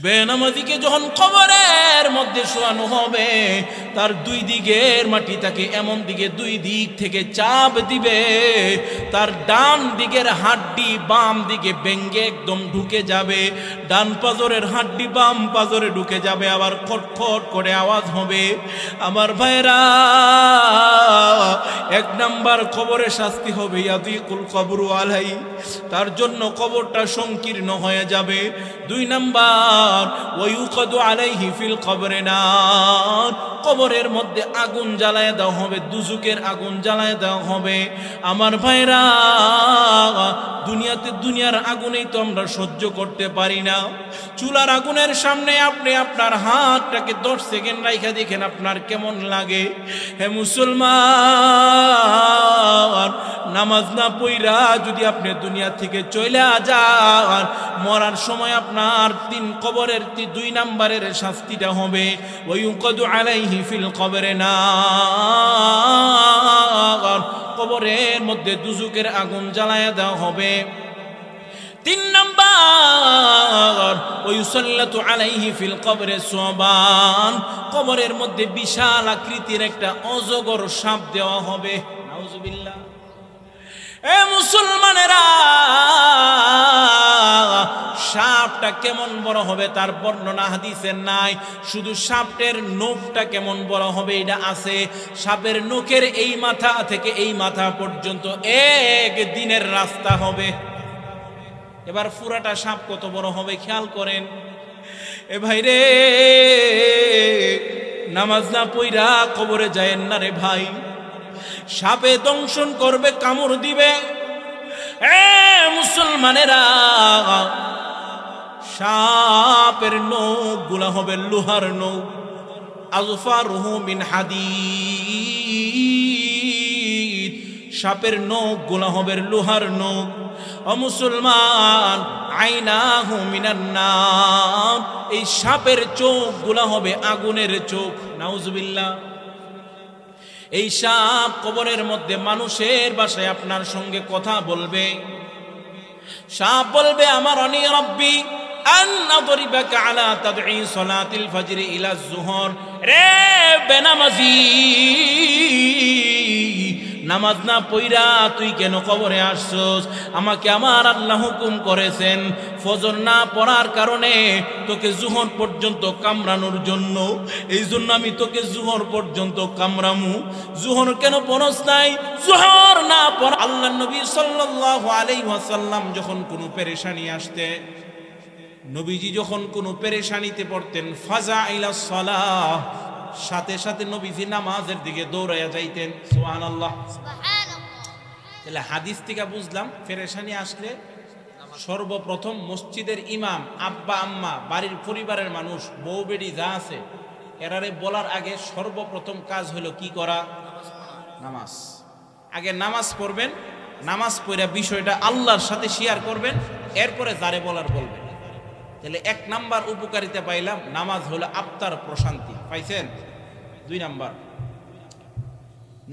বেনামাজিকে যখন কবরের মধ্যে শোয়ানো হবে, তার দুই দিকের মাটি তাকে এমন দিকে দুই দিক থেকে চাপ দিবে, তার ডান দিকের হাড্ডি বাম দিকে ভেঙে একদম ঢুকে যাবে, ডান পাজরের হাড্ডি বাম পাজরে ঢুকে যাবে, আবার খটখট করে আওয়াজ হবে। আমার ভাইরা, এক নাম্বার কবরে শাস্তি হবে ইয়াদিকুল কবরু আলাই, তার জন্য কবরটা সংকীর্ণ হয়ে যাবে। দুই নাম্বার ওয়ায়ুকাদু আলাইহি ফিল কবরে নার, কবরের মধ্যে আগুন জ্বালায় দেওয়া হবে, দুজুকের আগুন জ্বালায় দেওয়া হবে। আমার ভাইরা, দুনিয়ার আগুনেই তো আমরা সহ্য করতে পারি না। চুলার আগুনের সামনে আপনি আপনার হাতটাকে 10 সেকেন্ড রাইখা দেখেন আপনার কেমন লাগে। হে মুসলমান, নামাজ না পইরা যদি আপনি দুনিয়া থেকে চলে যান, মরার সময় আপনার কবরের 2 নাম্বারের শাস্তিটা হবে ওয়ায়ুকাদু আলাইহি ফিল কবরে নার, কবরের মধ্যে দুজুকের আগুন জ্বালায়া দেওয়া হবে। 3 নাম্বার ওয়ায়ুসাল্লাতু আলাইহি ফিল কবরে সুবান, কবরের মধ্যে বিশাল আকৃতির একটা অজগর সাপ দেওয়া হবে। নাউজুবিল্লাহ। এ মুসলমানেরা, সাপটা কেমন বড় হবে তার বর্ণনা হাদিসে নাই, শুধু সাপের নখটা কেমন বড় হবে এটা আছে। সাপের নখের এই মাথা থেকে এই মাথা পর্যন্ত 1 দিনের রাস্তা হবে। এবার পুরাটা সাপ কত বড় হবে খেয়াল করেন। এ ভাই রে, নামাজ না পইরা কবরে যায়েন না রে ভাই, সাপে দংশন করবে, কামড় দিবে। এ মুসলমানেরা, সাপের নখ গুলা হবে লোহার নখ, আযফারুহু মিন হাদিদ, সাপের নখ গুলা হবে লোহার নখ। ও মুসলমান, আইনাহু মিনান নার, এই সাপের চোখ গুলা হবে আগুনের চোখ। নাউজুবিল্লাহ। এই সাপ কবরের মধ্যে মানুষের ভাষায় আপনার সঙ্গে কথা বলবে। সাপ বলবে, আমার অনি রব্বি আন আদরিবাকা আলা তাদঈ সালাতিল ফজর ইলা যুহর। রে বেনামাজি, নামাজ না পইরা তুই কেন কবরে আসছস? আমাকে আমার আল্লাহ হুকুম করেছেন ফজর না পড়ার কারণে তোকে জুহর পর্যন্ত কামড়ানোর জন্য, এই জন্য আমি তোকে জুহর পর্যন্ত কামড়ামু। জুহর কেন পড়স নাই? জুহর না পড়। আল্লাহ নবী সাল্লাল্লাহু আলাইহি ওয়াসাল্লাম যখন কোনো পেরেশানি আসতে, নবীজি যখন কোনো পেরেশানিতে পড়তেন, ফাজা ইলাস সালাহ, সাথে সাথে নবীজি নামাজের দিকে দৌড়াইয়া যাইতেন। সুবহানাল্লাহ। তাহলে হাদিস থেকে বুঝলাম, পেরেশানি আসলে সর্বপ্রথম মসজিদের ইমাম, আব্বা আম্মা, বাড়ির পরিবারের মানুষ, বউ বেটি যা আছে, এরারে বলার আগে সর্বপ্রথম কাজ হলো কি করা? নামাজ। আগে নামাজ পড়বেন, নামাজ পড়া বিষয়টা আল্লাহর সাথে শেয়ার করবেন, এরপরে যারে বলার বলবেন। তাহলে 1 নাম্বার উপকারিতা পাইলাম, নামাজ হলো আত্মার প্রশান্তি। পাইছেন? 2 নাম্বার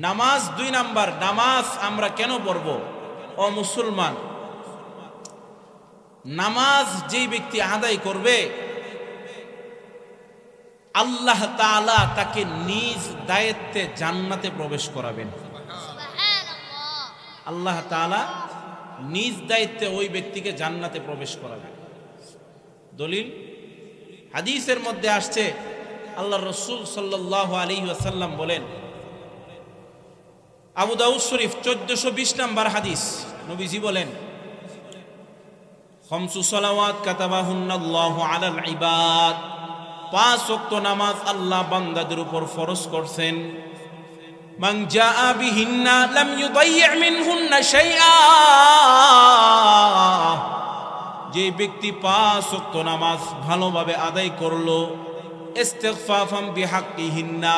নামাজ। 2 নাম্বার, নামাজ আমরা কেন পড়ব? ও মুসলমান, নামাজ যেই ব্যক্তি আদায় করবে, আল্লাহ তাআলা তাকে নিজ দায়িত্বে জান্নাতে প্রবেশ করাবেন। আল্লাহ তাআলা নিজ দায়িত্বে ওই ব্যক্তিকে জান্নাতে প্রবেশ করাবেন। দলিল হাদিসের মধ্যে আসছে, আল্লাহ রাসূল সাল্লাল্লাহু আলাইহি ওয়াসাল্লাম বলেন, আবু দাউদ শরীফ 1420 নাম্বার হাদিস, নবীজি বলেন, খামসু সালাওয়াত কাতাবাহুন্নাল্লাহু আলাল ইবাদ, 5 ওয়াক্ত নামাজ আল্লাহ বান্দাদের উপর ফরজ করছেন। মান জাআ বিহিন্না লাম ইউদাইয়্যা মিনহুন্না শাইআ, যে ব্যক্তি 5 ওয়াক্ত নামাজ ভালোভাবে আদায় করলো, ইস্তিগফাফাম বিহাক্কিহিন্না,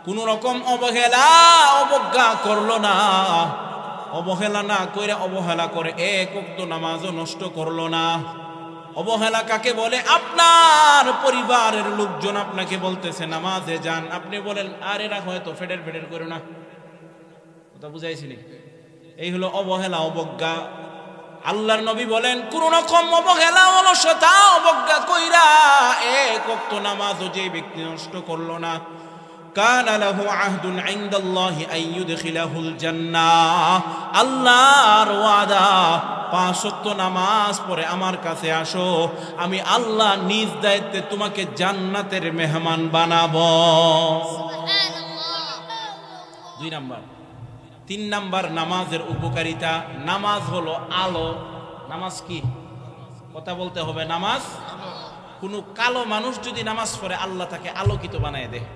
কোন রকম অবজ্ঞা করলো না, অবহেলা না করে, অবহেলা করে 1 ওয়াক্ত নামাজও নষ্ট করলো না। অবহেলা কাকে বলে? আপনার পরিবারের লোকজন আপনাকে বলতেছে নামাজে যান, আপনি বলেন আরে এরা হয়তো ফেডের করো না। কথা বুঝাইছিনি? এই হলো অবহেলা, অবজ্ঞা। আল্লাহর নবী বলেন, কোন রকম অবহেলা অলসতা অবজ্ঞা কইরা ওয়াক্ত নামাজও যে ব্যক্তি নষ্ট করলো না, কানা লাহু আহদুন ইনদাল্লাহি আন ইউদখিলাহুল জান্নাহ, আল্লাহর ওয়াদা 5 ওয়াক্ত নামাজ পড়ে আমার কাছে আসো, আমি আল্লাহ নিজ দায়িত্বে তোমাকে জান্নাতের মেহমান বানাবো। সুবহানাল্লাহ। 2 নাম্বার। 3 নাম্বার নামাজের উপকারিতা। নামাজ হলো আলো। নামাজ কি? কথা বলতে হবে। নামাজ কোনো কালো মানুষ যদি নামাজ পড়ে আল্লাহ তাকে আলোকিত বানায় দেয়,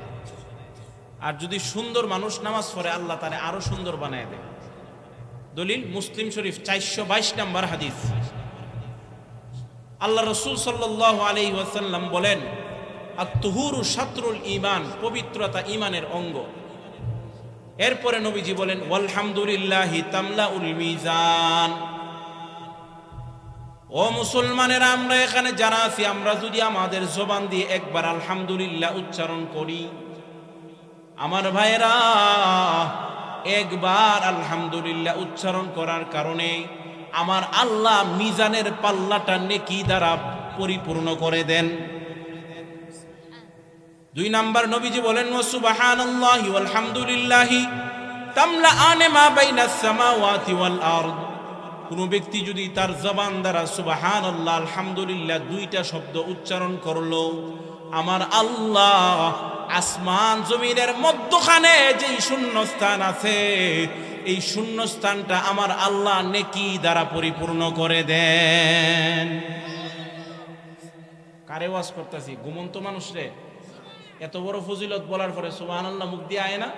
আর যদি সুন্দর মানুষ নামাজ পড়ে আল্লাহ তারে আরো সুন্দর বানায় দেয়। দলিল মুসলিম শরীফ 422 নম্বর হাদিস। আল্লাহ রাসূল সাল্লাল্লাহু আলাইহি ওয়াসাল্লাম বলেন, আত-তুহুরু শাতরুল ঈমান, পবিত্রতা ঈমানের অঙ্গ। এরপরে নবীজি বলেন, ওয়ালহামদুলিল্লাহি তামলাউল মিজান। ও মুসলমানেরা, আমরা এখানে যারা আছি, আমরা যদি আমাদের জবান দিয়ে একবার আলহামদুলিল্লাহ উচ্চারণ করি, আমার ভাইরা, একবার আলহামদুলিল্লাহ উচ্চারণ করার কারণে আমার আল্লাহ মিজানের পাল্লাটা নেকি দ্বারা পরিপূর্ণ করে দেন। 2 নাম্বার নবীজি বলেন, সুবহানাল্লাহি ওয়ালহামদুলিল্লাহি তামলাআনে মা বাইনাস সামাওয়াতি ওয়াল আরদ। কোন ব্যক্তি যদি তার জবান দ্বারা সুবহানাল্লাহ আলহামদুলিল্লাহ 2টা শব্দ উচ্চারণ করলো, আমার আল্লাহ আসমান জমিনের মধ্যখানে যেই শূন্যস্থান আছে, এই শূন্যস্থানটা আমার আল্লাহ নেকি দ্বারা পরিপূর্ণ করে দেন। কারে ওয়াজ করতেছি? ঘুমন্ত মানুষ রে। এত বড় ফজিলত বলার পরে সুবহানাল্লাহ মুখ দিয়ে আয় না?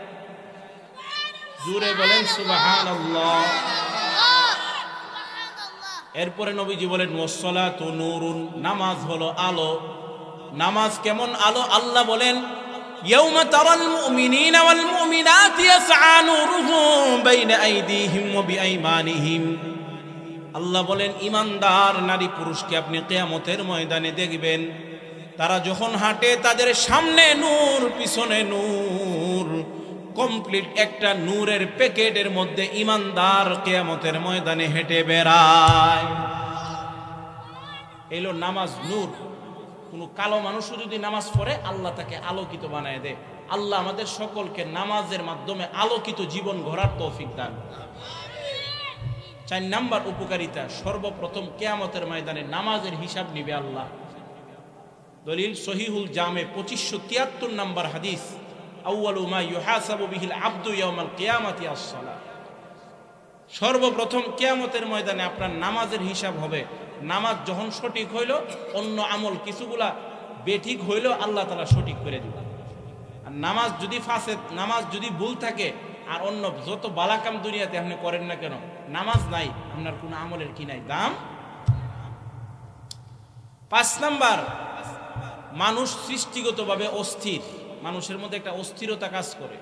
জোরে বলেন সুবহানাল্লাহ। এরপরে নবীজি বলেন, ওয়াসসালাতু নূরুন, নামাজ হলো আলো। নামাজ কেমন আলো? আল্লাহ বলেন, ইয়াউমা তারাল মুমিনিনা ওয়াল মুমিনাতি ইয়াসআ নূরুহুম বাইনা আইদিহিম ওয়া বিআইমানিহিম। আল্লাহ বলেন, ঈমানদার নারী পুরুষকে আপনি কিয়ামতের ময়দানে দেখবেন, তারা যখন হাঁটে তাদের সামনে নূর, পিছনে নূর, কমপ্লিট একটা নূরের প্যাকেটের মধ্যে ঈমানদার কিয়ামতের ময়দানে হেঁটে বেড়ায়। এলো নামাজ নূর। কোনো কালো মানুষও যদি নামাজ পড়ে আল্লাহ তাকে আলোকিত বানায় দেয়। আল্লাহ আমাদের সকলকে নামাজের মাধ্যমে আলোকিত জীবন গড়ার তৌফিক দান। 4 নাম্বার উপকারিতা, সর্বপ্রথম কিয়ামতের ময়দানে নামাজের হিসাব নিবে আল্লাহ। দলিল সহিহুল জামে 2573 নাম্বার হাদিস, আউয়ালু মা ইউহাসাবু বিহিল আবদু ইয়াউমাল কিয়ামাতি আস-সালাহ। সর্বপ্রথম কিয়ামতের ময়দানে আপনার নামাজের হিসাব হবে। নামাজ যখন সঠিক হইল, অন্য আমল কিছুগুলা বেঠিক হইল আল্লাহ তাআলা সঠিক করে দিবেন। আর নামাজ যদি ফাসেদ, নামাজ যদি ভুল থাকে, আর অন্য যত বালাকাম দুনিয়াতে আপনি করেন না কেন, নামাজ নাই, আপনার কোনো আমলের কি নাই দাম। 5 নাম্বার, মানুষ সৃষ্টিগতভাবে অস্থির। মানুষের মধ্যে একটা অস্থিরতা কাজ করে।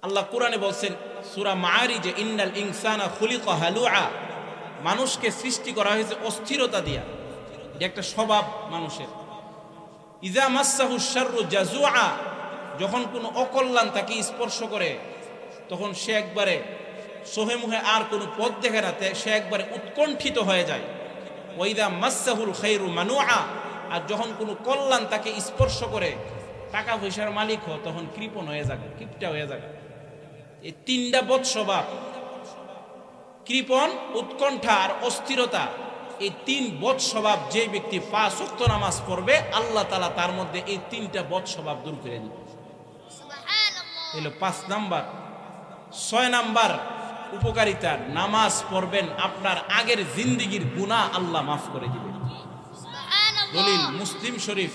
আল্লাহ কোরআনে বলছেন সূরা মাআরিজে, ইন্নাল ইনসানা খুলিকা হালুআ, মানুষকে সৃষ্টি করা হয়েছে অস্থিরতা দিয়া। এটা একটা স্বভাব মানুষের। ইজা মাসসাহু শাররু জাজুআ, যখন কোনো অকল্যাণ তাকে স্পর্শ করে তখন সে একবারে সোহে মুহে আর কোনো পথ দেখে না, সে একবারে উৎকণ্ঠিত হয়ে যায়। ওয়াইদা মাসসাহুল খায়রু মানুআ, আর যখন কোনো কল্যাণ তাকে স্পর্শ করে, টাকা পয়সার মালিক হয়, তখন কৃপণ হয়ে যায়, কিপটা হয়ে যায়। এই 3টা বদ স্বভাব, কৃপণ, উৎকণ্ঠা আর অস্থিরতা, এই 3 বদ স্বভাব যে ব্যক্তি 5 ওয়াক্ত নামাজ পড়বে, আল্লাহ তাআলা তার মধ্যে এই 3টা বদ স্বভাব দূর করে দিবে। সুবহানাল্লাহ। এলো 5 নাম্বার। 6 নাম্বার উপকারিতা, নামাজ পড়বেন, আপনার আগের জিন্দেগীর গুনাহ আল্লাহ মাফ করে দিবে। সুবহানাল্লাহ। দলিল মুসলিম শরীফ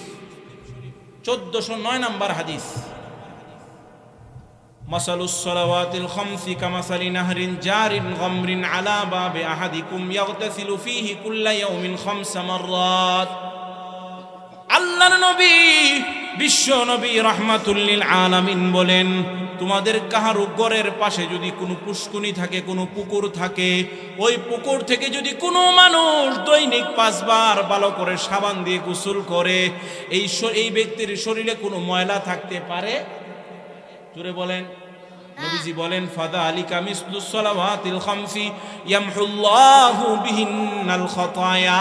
1409 নাম্বার হাদিস, মাসালুস সালাওয়াতিল খামসি কামাসালি নাহরিন জারিন গামরিন আলা বাবি আহাদিকুম ইয়াগতাসিলু ফীহি কুল্লা ইয়াউমিন 5 মাররাত। আল্লাহর নবী, বিশ্ব নবী রাহমাতুল লিল আলামিন বলেন, তোমাদের কাহারো ঘরের পাশে যদি কোনো পুষ্কুনি থাকে, কোনো পুকুর থাকে, ওই পুকুর থেকে যদি কোনো মানুষ দৈনিক 5 বার ভালো করে সাবান দিয়ে গোসল করে, এই ব্যক্তির শরীরে কোনো ময়লা থাকতে পারে? জোরে বলেন। নবীজি বলেন ফাযালিকা মিসলুস সালাওয়াতিল খামসি ইয়ামহুল্লাহু বিহিন্নাল খাতায়া,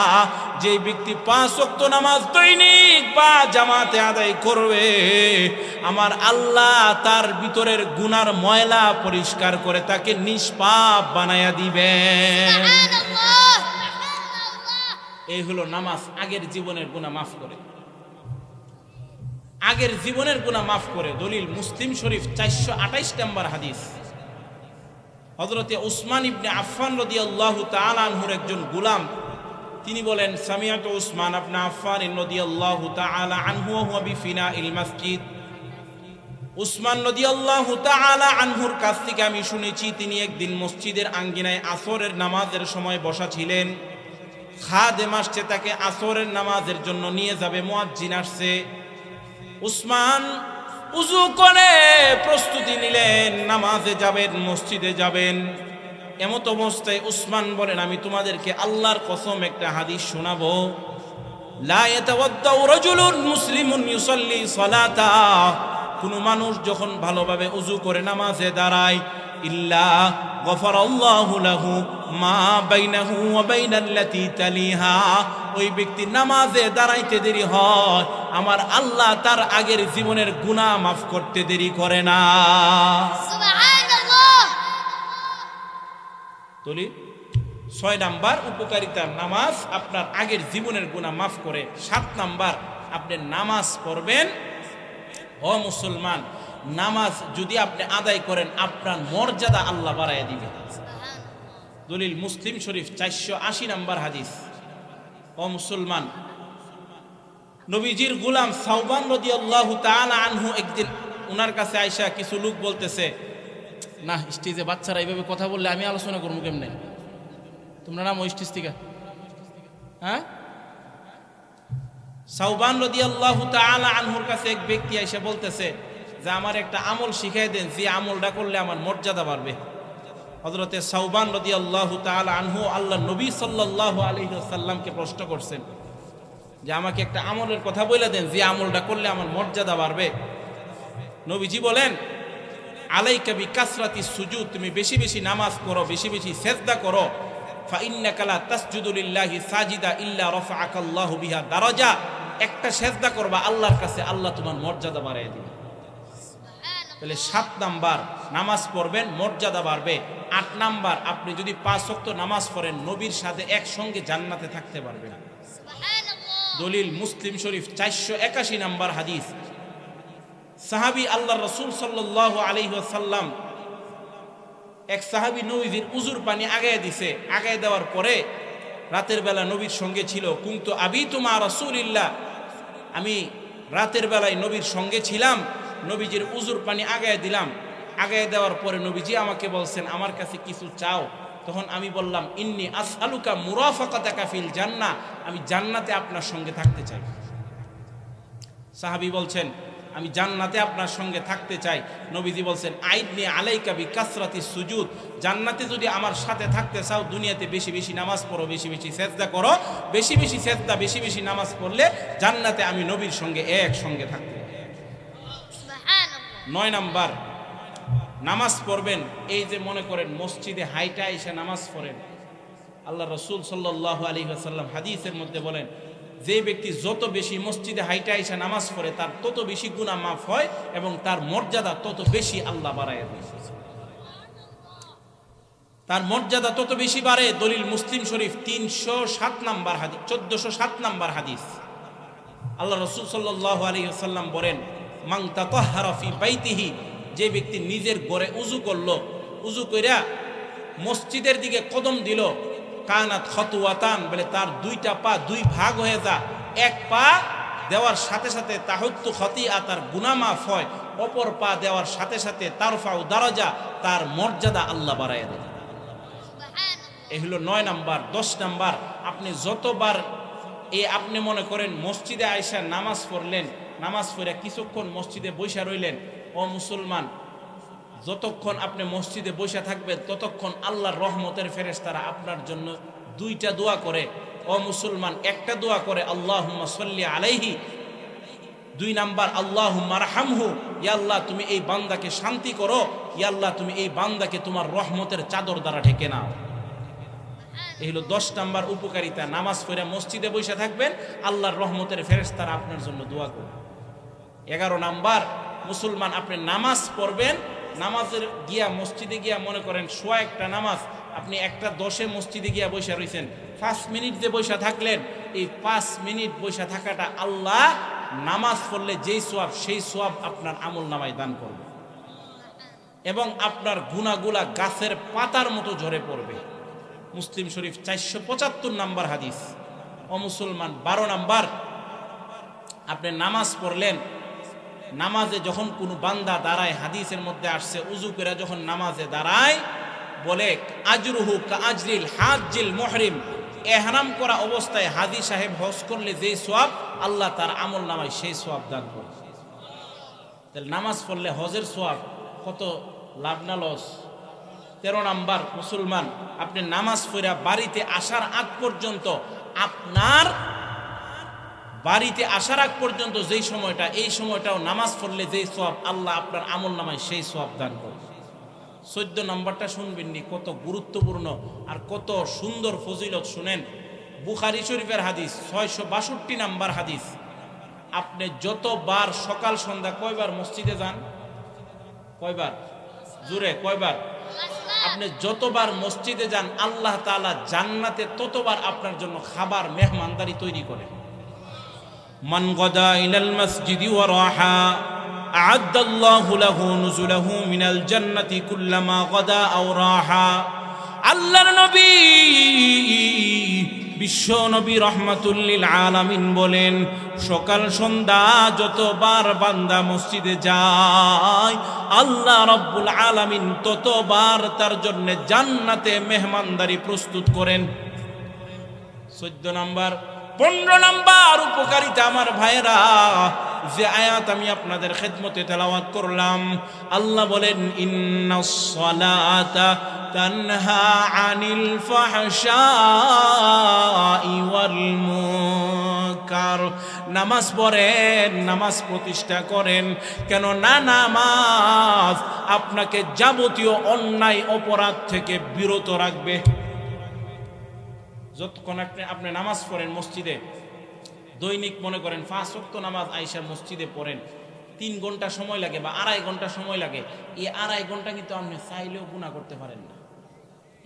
যে ব্যক্তি 5 ওয়াক্ত নামাজ দৈনিক বা জামাতে আদায় করবে, আমার আল্লাহ তার ভিতরের গুনার ময়লা পরিষ্কার করে তাকে নিষ্পাপ বানায়া দিবেন। এই হলো নামাজ আগের জীবনের গুনাহ মাফ করে, আগের জীবনের গুনাহ মাফ করে। দলিল মুসলিম শরীফ 428 নম্বর হাদিস। হযরতে উসমান ইবনে আফফান রাদিয়াল্লাহু তাআলা আনহুর একজন গোলাম, তিনি বলেন সামিআতু উসমান ইবনে আফফান রাদিয়াল্লাহু তাআলা আনহু ওয়া হুয়া বিফিনাইল মসজিদ। উসমান রাদিয়াল্লাহু তাআলা আনহুর কাছ থেকে আমি শুনেছি তিনি একদিন মসজিদের আঙ্গিনায় আসরের নামাজের সময় বসা ছিলেন। খাদেম আসছে তাকে আসরের নামাজের জন্য নিয়ে যাবে, মুয়াজ্জিন আসছে। উসমান উযু করে প্রস্তুতি নিলেন, নামাজে যাবেন, মসজিদে যাবেন। এমত অবস্থায় উসমান বলেন, আমি তোমাদেরকে আল্লাহর কসম একটা হাদিস শোনাবো। লা ইয়াতাওয়াদ্দাউ রাজুলুন মুসলিমুন ইউসাল্লি সালাতা, কোন মানুষ যখন ভালোভাবে উযু করে নামাজে দাঁড়ায়, ইল্লা গফারাল্লাহু লাহু মা বাইনাহু ওয়া বাইনাল্লাতী তালিহা, ওই ব্যক্তি নামাজে দাঁড়াইতে দেরি হয়, আমার আল্লাহ তার আগের জীবনের গুনাহ মাফ করতে দেরি করে না। সুবহানাল্লাহ। তুলি 6 নাম্বার উপকারিতা, নামাজ আপনার আগের জীবনের গুনাহ মাফ করে। 7 নাম্বার, আপনি নামাজ পড়বেন। ও মুসলমান, নামাজ যদি আপনি আদায় করেন আপনার মর্যাদা আল্লাহ বাড়াইয়া দিবে। দলিল মুসলিম শরীফ 480 নম্বর হাদিস। ও মুসলমান, নবীজির গোলাম সাওবান রাদিয়াল্লাহু তাআলা আনহু একদিন ওনার কাছে আয়েশা, কিছু লোক বলতেছে, না স্টেজে বাচ্চারা এইভাবে কথা বললে আমি আলোচনা করবো কেমনে, তোমরা নাম ওই স্টেজ থেকে। হ্যাঁ, সাওবান রাদিয়াল্লাহু তাআলা আনহুর কাছে এক ব্যক্তি এসে বলতেছে যে আমার একটা আমল শিখাই দেন, যে আমলটা করলে আমার মর্যাদা বাড়বে। হযরতে সাওবান রাদিয়াল্লাহু তাআলা আনহু আল্লাহ নবী সাল্লাল্লাহু আলাইহি ওয়াসাল্লামকে প্রশ্ন করছেন যে আমাকে একটা আমলের কথা বলে দেন, যে আমলটা করলে আমার মর্যাদা বাড়বে। নবীজি বলেন, আলাইকা বিকাসরাতিস সুজুদ, তুমি বেশি বেশি নামাজ করো, বেশি বেশি সিজদা করো। ফা ইন্নাকা লা তাসজুদু লিল্লাহি সাজিদা ইল্লা রাফাআকাল্লাহু বিহা দারাজা, একটা সিজদা করবা আল্লাহর কাছে, আল্লাহ তোমার মর্যাদা বাড়ায় দিবে। তাহলে 7 নাম্বার, নামাজ পড়বেন, মর্যাদা বাড়বে। 8 নাম্বার, আপনি যদি 5 ওয়াক্ত নামাজ পড়েন নবীর সাথে একসঙ্গে জান্নাতে থাকতে পারবেন। দলিল মুসলিম শরীফ 481 নাম্বার হাদিস। সাহাবী আল্লাহর রাসূল সাল্লাল্লাহু আলাইহি ওয়াসাল্লাম, এক সাহাবী নবীর উজুর পানি আগায় দিছে, আগায় দেওয়ার পরে রাতের বেলা নবীর সঙ্গে ছিল। কুনতু আবিতু মা রাসূলিল্লাহ, আমি রাতের বেলায় নবীর সঙ্গে ছিলাম, নবীজির উজুর পানি আগায় দিলাম। আগায় দেওয়ার পরে নবীজি আমাকে বলছেন আমার কাছে কিছু চাও। তখন আমি বললাম, ইন্নী আসআলুকা মুরাফাকাতাকা ফিল জান্নাহ, আমি জান্নাতে আপনার সঙ্গে থাকতে চাই। সাহাবী বলছেন, আমি জান্নাতে আপনার সঙ্গে থাকতে চাই। নবীজি বলছেন, আইদনি আলাইকা বিকাসরাতিস সুজুদ, জান্নাতে যদি আমার সাথে থাকতে চাও দুনিয়াতে বেশি বেশি নামাজ পড়ো, বেশি বেশি সিজদা করো। বেশি বেশি সিজদা, বেশি বেশি নামাজ পড়লে জান্নাতে আমি নবীর সঙ্গে একসঙ্গে থাকতে। 9 নাম্বার, নামাজ পড়বেন। এই যে মনে করেন মসজিদে হাইটা এসে নামাজ পড়েন, আল্লাহ রাসূল সাল্লাল্লাহু আলাইহি ওয়াসাল্লাম হাদিসের মধ্যে বলেন, যে ব্যক্তি যত বেশি মসজিদে হাইটা এসে নামাজ পড়ে তার তত বেশি গুনাহ মাফ হয় এবং তার মর্যাদা তত বেশি আল্লাহ বাড়ায় দেয়, তার মর্যাদা তত বেশি বাড়ে। দলিল মুসলিম শরীফ 307 নাম্বার হাদিস, 1407 নাম্বার হাদিস। আল্লাহ রাসূল সাল্লাল্লাহু আলাইহি ওয়াসাল্লাম বলেন, মান তাতাহহারা ফি বাইতিহি, যে ব্যক্তি নিজের ঘরে উযু করলো, উযু কইরা মসজিদের দিকে কদম দিল, কানাত খাতুওয়াতান, বলে তার 2টা পা 2 ভাগ হয়ে যায়। এক পা দেওয়ার সাথে সাথে তাহুত্তু খাতিয়া, তার গুনাহ মাফ হয়। অপর পা দেওয়ার সাথে সাথে তারফাউ দারাজা, তার মর্যাদা আল্লাহ বাড়ায় দেয়। এই হলো 9 নাম্বার। 10 নাম্বার, আপনি যতবার আপনি মনে করেন মসজিদে আইসা নামাজ পড়লেন, নামাজ পড়ে কিছুক্ষণ মসজিদে বসে রইলেন। ও মুসলমান, যতক্ষণ আপনি মসজিদে বসে থাকবেন ততক্ষণ আল্লাহর রহমতের ফেরেশতারা আপনার জন্য 2টা দোয়া করে। ও মুসলমান, একটা দোয়া করে আল্লাহুম্মা সাল্লি আলাইহি, 2 নাম্বার আল্লাহুম্মা আরহামহু, ইয়া আল্লাহ তুমি এই বান্দাকে শান্তি করো, ইয়া আল্লাহ তুমি এই বান্দাকে তোমার রহমতের চাদর দ্বারা ঢেকে নাও। এই হলো 10 নাম্বার উপকারিতা। নামাজ পড়ে মসজিদে বসে থাকবেন, আল্লাহর রহমতের ফেরেশতারা আপনার জন্য দোয়া করবে। 11 নাম্বার, মুসলমান আপনি নামাজ পড়বেন, নামাজের গিয়া মসজিদে গিয়া মনে করেন 100 নামাজ, আপনি 1:10 মসজিদে গিয়া বসে রয়েছেন, 5 মিনিট যে বসে থাকলেন, এই 5 মিনিট বসে থাকাটা আল্লাহ নামাজ পড়লে যেই সওয়াব সেই সওয়াব আপনার আমল নামায় দান করবে এবং আপনার গুনাহগুলা গাছের পাতার মতো ঝরে পড়বে। মুসলিম শরীফ 475 নাম্বার হাদিস। ও মুসলমান, 12 নাম্বার, আপনি নামাজ পড়লেন, নামাজে যখন কোনো বান্দা দাঁড়ায়, হাদিসের মধ্যে আসছে উযু করে যখন নামাজে দাঁড়ায়, বলে আজরুহু কা আজরিল হাজ্জিল মুহরিম, ইহরাম করা অবস্থায় হাজী সাহেব হজ করলে যেই সওয়াব, আল্লাহ তার আমল নামায় সেই সওয়াব দান করে। তাহলে নামাজ পড়লে হজের সওয়াব কত লাভ না লস। 13 নাম্বার, মুসলমান আপনি নামাজ পড়া বাড়িতে আসার আগ পর্যন্ত, আপনার বাড়িতে আসার আগ পর্যন্ত যেই সময়টা, এই সময়টাও নামাজ পড়লে যেই সওয়াব, আল্লাহ আপনার আমল নামায় সেই সওয়াব দান করে। 14 নাম্বারটা শুনবেননি, কত গুরুত্বপূর্ণ আর কত সুন্দর ফজিলত শুনেন। বুখারী শরীফের হাদিস, 662 নাম্বার হাদিস। আপনি যতবার সকাল সন্ধ্যা কয়বার মসজিদে যান? কয়বার? জোরে কয়বার? আপনি যতবার মসজিদে যান, আল্লাহ তাআলা জান্নাতে ততবার আপনার জন্য খাবার মেহমানদারি তৈরি করে। মান গাদা ইলাল মসজিদি ওয়া রাহা আ'আদ্দাল্লাহু লাহু নুজুলাহু মিনাল জান্নাতি কুল্লামা গাদা আও রাহা। আল্লাহর নবী, বিশ্ব নবী রাহমাতুল লিল আলামিন বলেন, সকাল সন্ধ্যা যতবার বান্দা মসজিদে যায়, আল্লাহ রাব্বুল আলামিন ততবার তার জন্য জান্নাতে মেহমানদারি প্রস্তুত করেন। 14 নাম্বার। 15 নাম্বার উপকারিতা আমার ভাইরা, যে আয়াত আমি আপনাদের খেদমতে তেলাওয়াত করলাম, আল্লাহ বলেন ইন্নাস সালাতা তানহা আনিল ফাহশাই ওয়াল মুনকার। নামাজ পড়েন, নামাজ প্রতিষ্ঠা করেন, কেন না নামাজ আপনাকে যাবতীয় অন্যায় অপরাধ থেকে বিরত রাখবে। যতক্ষণ আপনি নামাজ পড়েন মসজিদে, দৈনিক মনে করেন 5 ওয়াক্ত নামাজ আইসা মসজিদে পড়েন, 3 ঘন্টা সময় লাগে বা 2.5 ঘন্টা সময় লাগে। এই 2.5 ঘন্টা কিন্তু আপনি চাইলেও গুনাহ করতে পারেন না।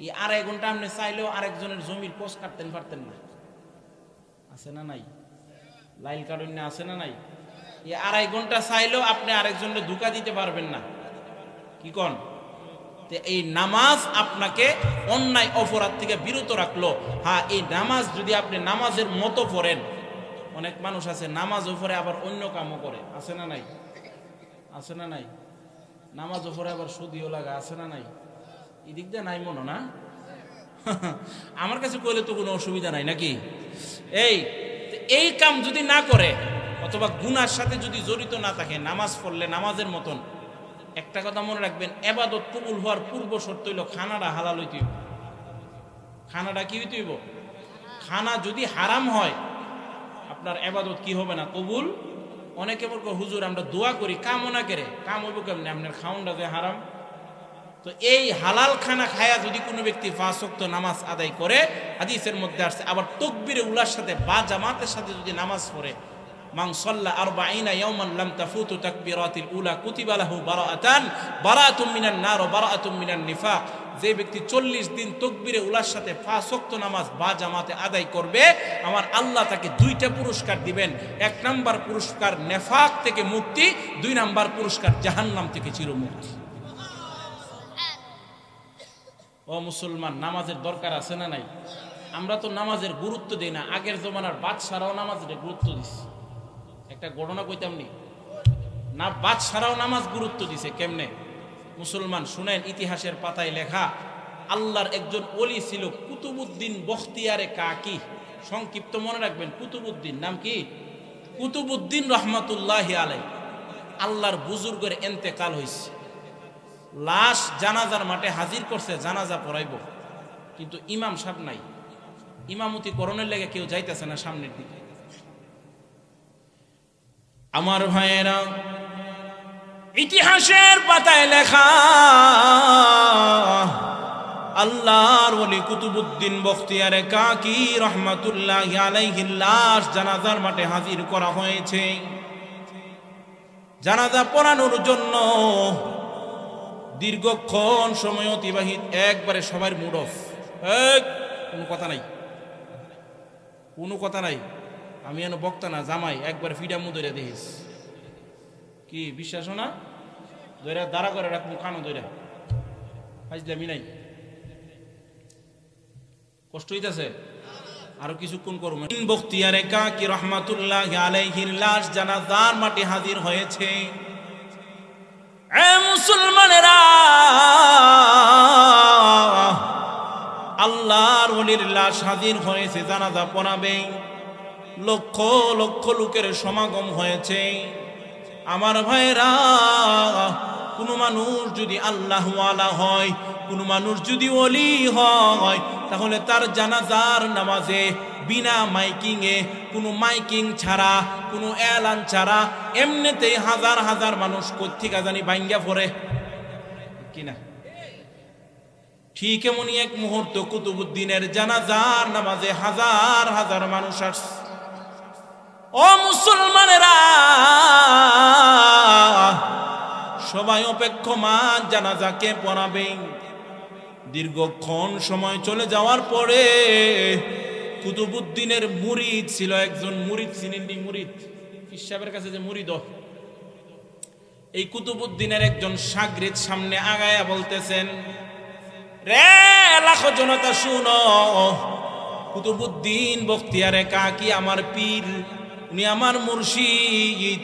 এই 2.5 ঘন্টা আপনি চাইলেও আরেকজনের জমির কোষ কাটতেন পারতেন না। আছে না নাই? লাইল কারণে আছে না নাই? এই 2.5 ঘন্টা চাইলেও আপনি আরেকজনের ধোঁকা দিতে পারবেন না। কি কোন? এই নামাজ আপনাকে অন্যায় অপরাধ থেকে বিরত রাখলো। হ্যাঁ, এই নামাজ যদি আপনি নামাজের মতো পড়েন, অনেক মানুষ আছে নামাজ পড়ে আবার অন্য কামও করে, আছে না নাই? আছে না নাই? নামাজ পড়ে আবার সুদিও লাগা, আছে না নাই? এই দিক দিয়ে নাই মনে না? আমার কাছে কইলে তো কোনো অসুবিধা নাই নাকি? এই কাম যদি না করে অথবা গুনার সাথে যদি জড়িত না থাকে, নামাজ পড়লে নামাজের মতন, একটা কথা মনে রাখবেন, ইবাদত কবুল হওয়ার পূর্ব শর্ত হইল খানাটা হালাল হইতে হইব। খানাটা কি হইতে হইব? খানা যদি হারাম হয়, আপনার ইবাদত কি হবে না? কবুল। অনেকে বলবো হুজুর আমরা দোয়া করি, কামও না করে, কাম হইব কেমনে? আপনার খাওনটা যে হারাম। তো এই হালাল খানা খায়া যদি কোনো ব্যক্তি 5 ওয়াক্ত নামাজ আদায় করে, হাদিসের মধ্যে আসছে, আবার তাকবীরে উলার সাথে বা জামাতের সাথে যদি নামাজ পড়ে, মান সাল্লা 40 ইয়াওমান লাম তাফুতু তাকবীরাতিল উলা কুতিবা লাহু বারাআতুম মিনান নার ওয়া বারাআতুম মিনান নিফাক। যে ব্যক্তি 40 দিন তাকবীরে উলার সাথে 5 ওয়াক্ত নামাজ বা জামাতে আদায় করবে, আমার আল্লাহ তাকে 2টা পুরস্কার দিবেন। 1 নাম্বার পুরস্কার নেফাক থেকে মুক্তি, 2 নাম্বার পুরস্কার জাহান্নাম থেকে চিরমুক্তি। ও মুসলমান, নামাজের দরকার আছে না নাই? আমরা তো নামাজের গুরুত্ব দেই না। আগের জমানার বাদশারাও নামাজের গুরুত্ব দিছে। একটা ঘটনা কইতাম নি না, বাদশারাও নামাজ গুরুত্ব দিছে। কেমনে? মুসলমান শুনেন, ইতিহাসের পাতায় লেখা, আল্লাহর একজন ওলি ছিল কুতুবউদ্দিন বখতিয়ারে কাকি। সংক্ষিপ্ত মনে রাখবেন, কুতুবউদ্দিন। নাম কি? কুতুবউদ্দিন রহমাতুল্লাহি আলাইহি। আল্লাহর বুজুর্গের ইন্তেকাল হয়েছে, লাশ জানাজার মাঠে হাজির করছে, জানাজা পড়াইব, কিন্তু ইমাম সাহেব নাই। ইমামতি করণের লেগে কেউ যাইতেছে না সামনের দিকে। আমার ভাইয়েরা, ইতিহাসের পাতায় লেখা আল্লাহর ওলি কুতুবউদ্দিন বখতিয়ারে কাকি রহমাতুল্লাহি আলাইহির লাশ জানাজার মাঠে হাজির করা হয়েছে। জানাজা পড়ানোর জন্য দীর্ঘক্ষণ সময় অতিবাহিত, একবারে সবার মুড অফ, কোনো কথা নাই, কোনো কথা নাই। আমি এনে বক্তা না, জামাই, একবার ফিডা মু ধরে দেখিস, কি বিশ্বাস না? ধরে দাঁড়া করে রাখবো কানো ধরে, ফাইজলামি নাই। কষ্ট হইতেছে, আরো কিছুক্ষণ করবো। বখতিয়ারে কাকি রহমাতুল্লাহি আলাইহির লাশ জানাজার মাঠে হাজির হয়েছে। মুসলমানেরা, আল্লাহর ওলির লাশ হাজির হয়েছে, জানাজা পড়াবে। লক্ষ লক্ষ লোকের সমাগম হয়েছে। আমার ভাইরা, কোন মানুষ যদি আল্লাহওয়ালা হয়, কোন মানুষ যদি ওলি হয়, তাহলে তার জানাজার নামাজে বিনা মাইকিং এ, কোনো মাইকিং ছাড়া, কোনো এলান ছাড়া, এমনিতেই হাজার হাজার মানুষ কোত্থেকে জানি ভাঙ্গা পড়ে কিনা। ঠিক এমনই এক মুহূর্ত কুতুবউদ্দিনের জানাজার নামাজে হাজার হাজার মানুষ আসছে। ও মুসলমানেরা, সবাই অপেক্ষমান জানাজাকে পড়াবে। দীর্ঘক্ষণ সময় চলে যাওয়ার পরে কুতুবউদ্দিনের মুরিদ ছিল একজন, মুরিদ চিনেননি? মুরিদ ইসাবের কাছে যে মুরিদ, এই কুতুবউদ্দিনের একজন শাগরিদ সামনে আগায়া বলতেছেন, রে লাখো জনতা শুনো, কুতুবউদ্দিন বখতিয়ারে কাকি আমার পীর, উনি আমার মুর্শিদ,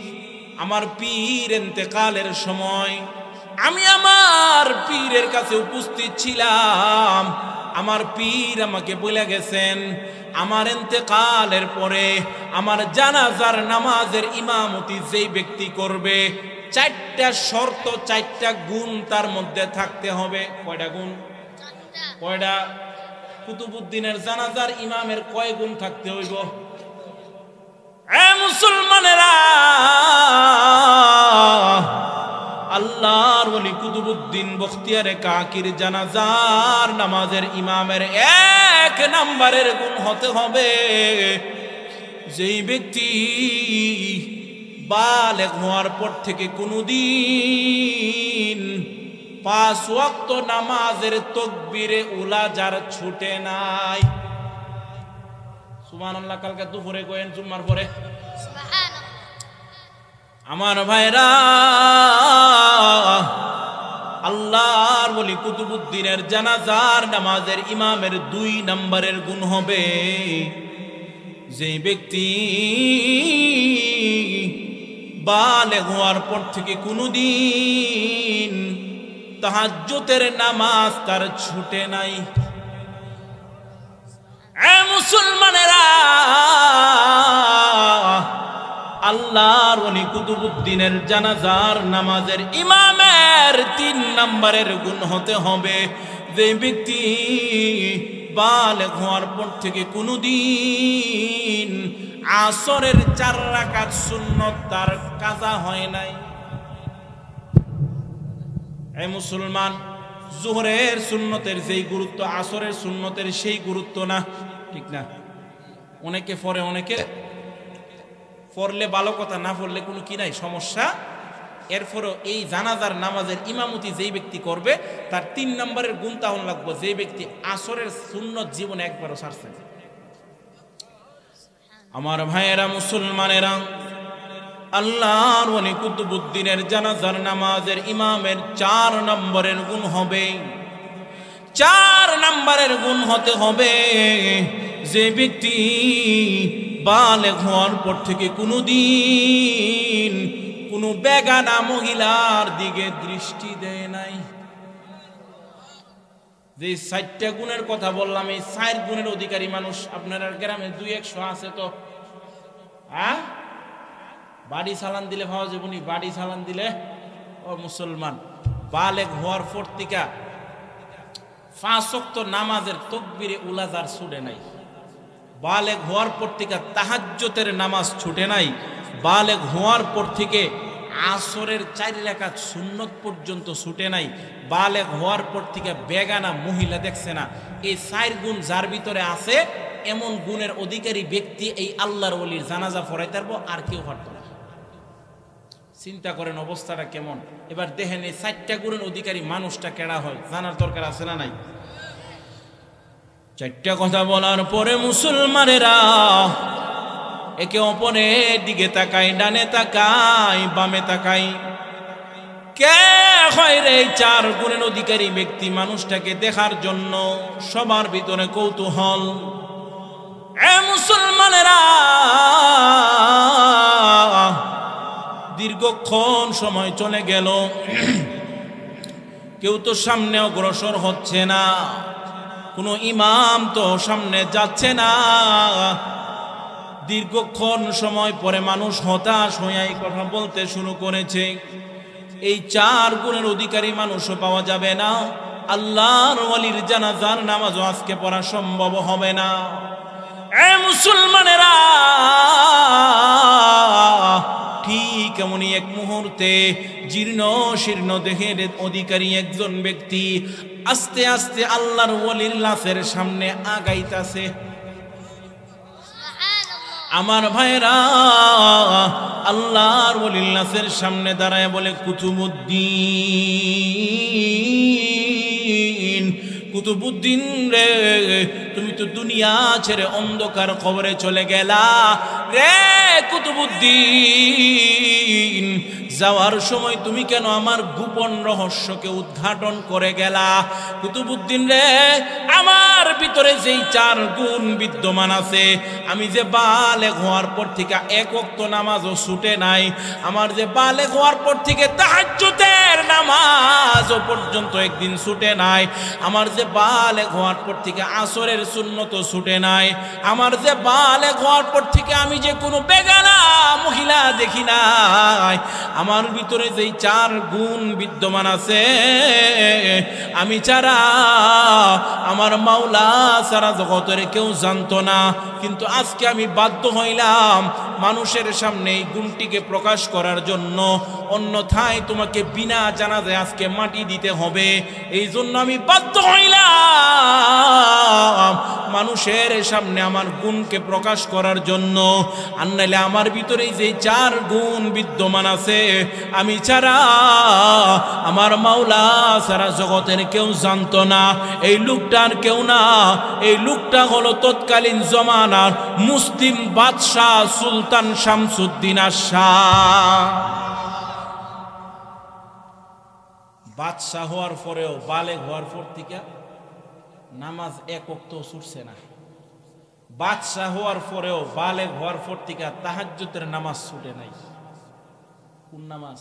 আমার পীর ইন্তেকালের সময় আমি আমার পীরের কাছে উপস্থিত ছিলাম। আমার পীর আমাকে বলে গেছেন, আমার ইন্তেকালের পরে আমার জানাজার নামাজের ইমামতি যেই ব্যক্তি করবে, 4টা শর্ত, 4টা গুণ তার মধ্যে থাকতে হবে। কয়টা গুণ? কয়টা? কুতুবউদ্দিনের জানাজার ইমামের কয় গুণ থাকতে হইব? মুসলমানেরা, আল্লাহর ওলি কুতুবউদ্দিন বখতিয়ারে কাকির জানাজার নামাজের ইমামের 1 নম্বরের গুণ হতে হবে, যেই ব্যক্তি বালেগ হওয়ার পর থেকে কোনদিন 5 ওয়াক্ত নামাজের তাকবীরে উলা যার ছুটে নাই। সুবহানাল্লাহ। কালকে দুপুরে কইেন, জুম্মার পরে। আমার ভাইরা, আল্লাহর ওলি কুতুবউদ্দিনের জানাজার নামাজের ইমামের 2 নম্বরের গুণ হবে, যে ব্যক্তি বালেগ হওয়ার পর থেকে কোনদিন তাহাজ্জুদের নামাজ তার ছুটে নাই। মুসলমানেরা, আল্লাহর ওলি কুতুবউদ্দিনের জানাজার নামাজের ইমামের 3 নম্বরের গুণ হতে হবে, যে ব্যক্তি বালেগ হওয়ার পর থেকে কোনদিন আসরের 4 রাকাত সুন্নত তার কাজা হয় নাই। মুসলমান, জোহরের সুন্নতের যেই গুরুত্ব, আসরের সুন্নতের সেই গুরুত্ব না, ঠিক না? অনেকে পড়ে, অনেকে পড়লে ভালো কথা, না পড়লে কোনো কি নাই, সমস্যা। এরপরও এই জানাজার নামাজের ইমামতি যেই ব্যক্তি করবে, তার 3 নম্বরের গুণ তাহলে লাগবে, যে ব্যক্তি আসরের সুন্নত জীবনে একবারও ছাড়ছে। আমার ভাইয়েরা, মুসলমানেরা, আল্লাহর ওলি কুতুবউদ্দিনের জানাজার নামাজের ইমামের 4 নম্বরের গুণ হবে, 4 নম্বরের গুণ হতে হবে, যে ব্যক্তি বালেগ হওয়ার পর থেকে কোনদিন কোনো বেগানা মহিলার দিকে দৃষ্টি দেয় নাই। যে 4টা গুণের কথা বললাম, এই 4 গুণের অধিকারী মানুষ আপনার গ্রামে 2-100 আছে তো? বাড়ি চালান দিলে ভাবা যাবনি, বাড়ি চালান দিলে। ও মুসলমান, বালেগ হওয়ার পর থেকে 5 ওয়াক্ত নামাজের তাকবীরে উলা যার ছুটে নাই, বালেগ হওয়ার পর থেকে তাহাজ্জুদের নামাজ ছুটে নাই, বালেগ হওয়ার পর থেকে আসরের 4 রাকাত সুন্নত পর্যন্ত ছুটে নাই, বালেগ হওয়ার পর থেকে বেগানা মহিলা দেখছে না, এই 4 গুণ যার ভিতরে আছে এমন গুণের অধিকারী ব্যক্তি এই আল্লাহর ওলির জানাজা পড়াইতে পারবো, আর কেউ পারতো না। চিন্তা করেন অবস্থাটা কেমন। এবার দেখেন এই 4টা গুণের অধিকারী মানুষটা কেডা হয়, জানার দরকার আছে না নাই? 4টা কথা বলার পরে মুসলমানেরা একে অপরের দিকে তাকাই, ডানে তাকাই, বামে তাকাই, কে হয় রে 4 গুণের অধিকারী ব্যক্তি মানুষটাকে দেখার জন্য সবার ভিতরে কৌতূহল। এ মুসলমানেরা, দীর্ঘক্ষণ সময় চলে গেল, কেউ তো সামনে অগ্রসর হচ্ছে না, কোনো ইমাম তো সামনে যাচ্ছে না। দীর্ঘক্ষণ সময় পরে মানুষ হতাশ হয়ে এই কথা বলতে শুরু করেছে, এই 4 গুণের অধিকারী মানুষও পাওয়া যাবে না, আল্লাহর ওয়ালির জানাজার নামাজও আজকে পড়া সম্ভব হবে না। এ মুসলমানেরা, ঠিক এমনই এক মুহূর্তে জীর্ণ শীর্ণ দেহের অধিকারী একজন ব্যক্তি আস্তে আস্তে আল্লাহর ওয়ালির লাশের সামনে আগাইতাছে। আমার ভাইরা, আল্লাহর ওয়ালির লাশের সামনে দাঁড়ায় বলে, কুতুবুদ্দিন, কুতুবুদ্দিন রে, তুমি তো দুনিয়া ছেড়ে অন্ধকার কবরে চলে গেলা রে কুতুবুদ্দিন, যাওয়ার সময় তুমি কেন আমার গোপন রহস্যকে উদ্ঘাটন করে গেলা? কুতুবুদ্দিন রে, আমার ভিতরে যেই 4 গুণ বিদ্যমান আছে, আমি যে বালেগ হওয়ার পর থেকে 1 ওয়াক্ত নামাজও ছুটে নাই, আমার যে বালেগ হওয়ার পর থেকে তাহাজ্জুদের নামাজও পর্যন্ত একদিন ছুটে নাই, আমার যে বালেগ হওয়ার পর থেকে আসরের সুন্নতও ছুটে নাই, আমার যে বালেগ হওয়ার পর থেকে আমি যে কোনো বেগানা মহিলা দেখি নাই, আমার ভিতরে যেই 4 গুণ বিদ্যমান আছে, আমি ছাড়া, আমার মাওলা ছাড়া জগতের কেউ জানতো না, কিন্তু আজকে আমি বাধ্য হইলাম মানুষের সামনে এই গুণটিকে প্রকাশ করার জন্য, অন্যথায় তোমাকে বিনা জানাজায় আজকে মাটি দিতে হবে। এই জন্য আমি বাধ্য হইলাম মানুষের সামনে আমার গুণকে প্রকাশ করার জন্য। আর নাইলে আমার ভিতরে যে 4 গুণ বিদ্যমান আছে, আমি ছাড়া, আমার মাওলা ছাড়া জগতের কেউ জানতো না। এই লোকটার কেউ না, এই লোকটা হলো তৎকালীন জমানার মুসলিম বাদশাহ সুলতান শামসুদ্দিন শাহ। বাদশাহ হওয়ার পরেও, বালেগ হওয়ার পর থেকে নামাজ 1 ওয়াক্ত ছুটছে না। বাদশাহ হওয়ার পরেও, বালেগ হওয়ার পর থেকে তাহাজ্জুদের নামাজ ছুটে নাই। কোন নামাজ?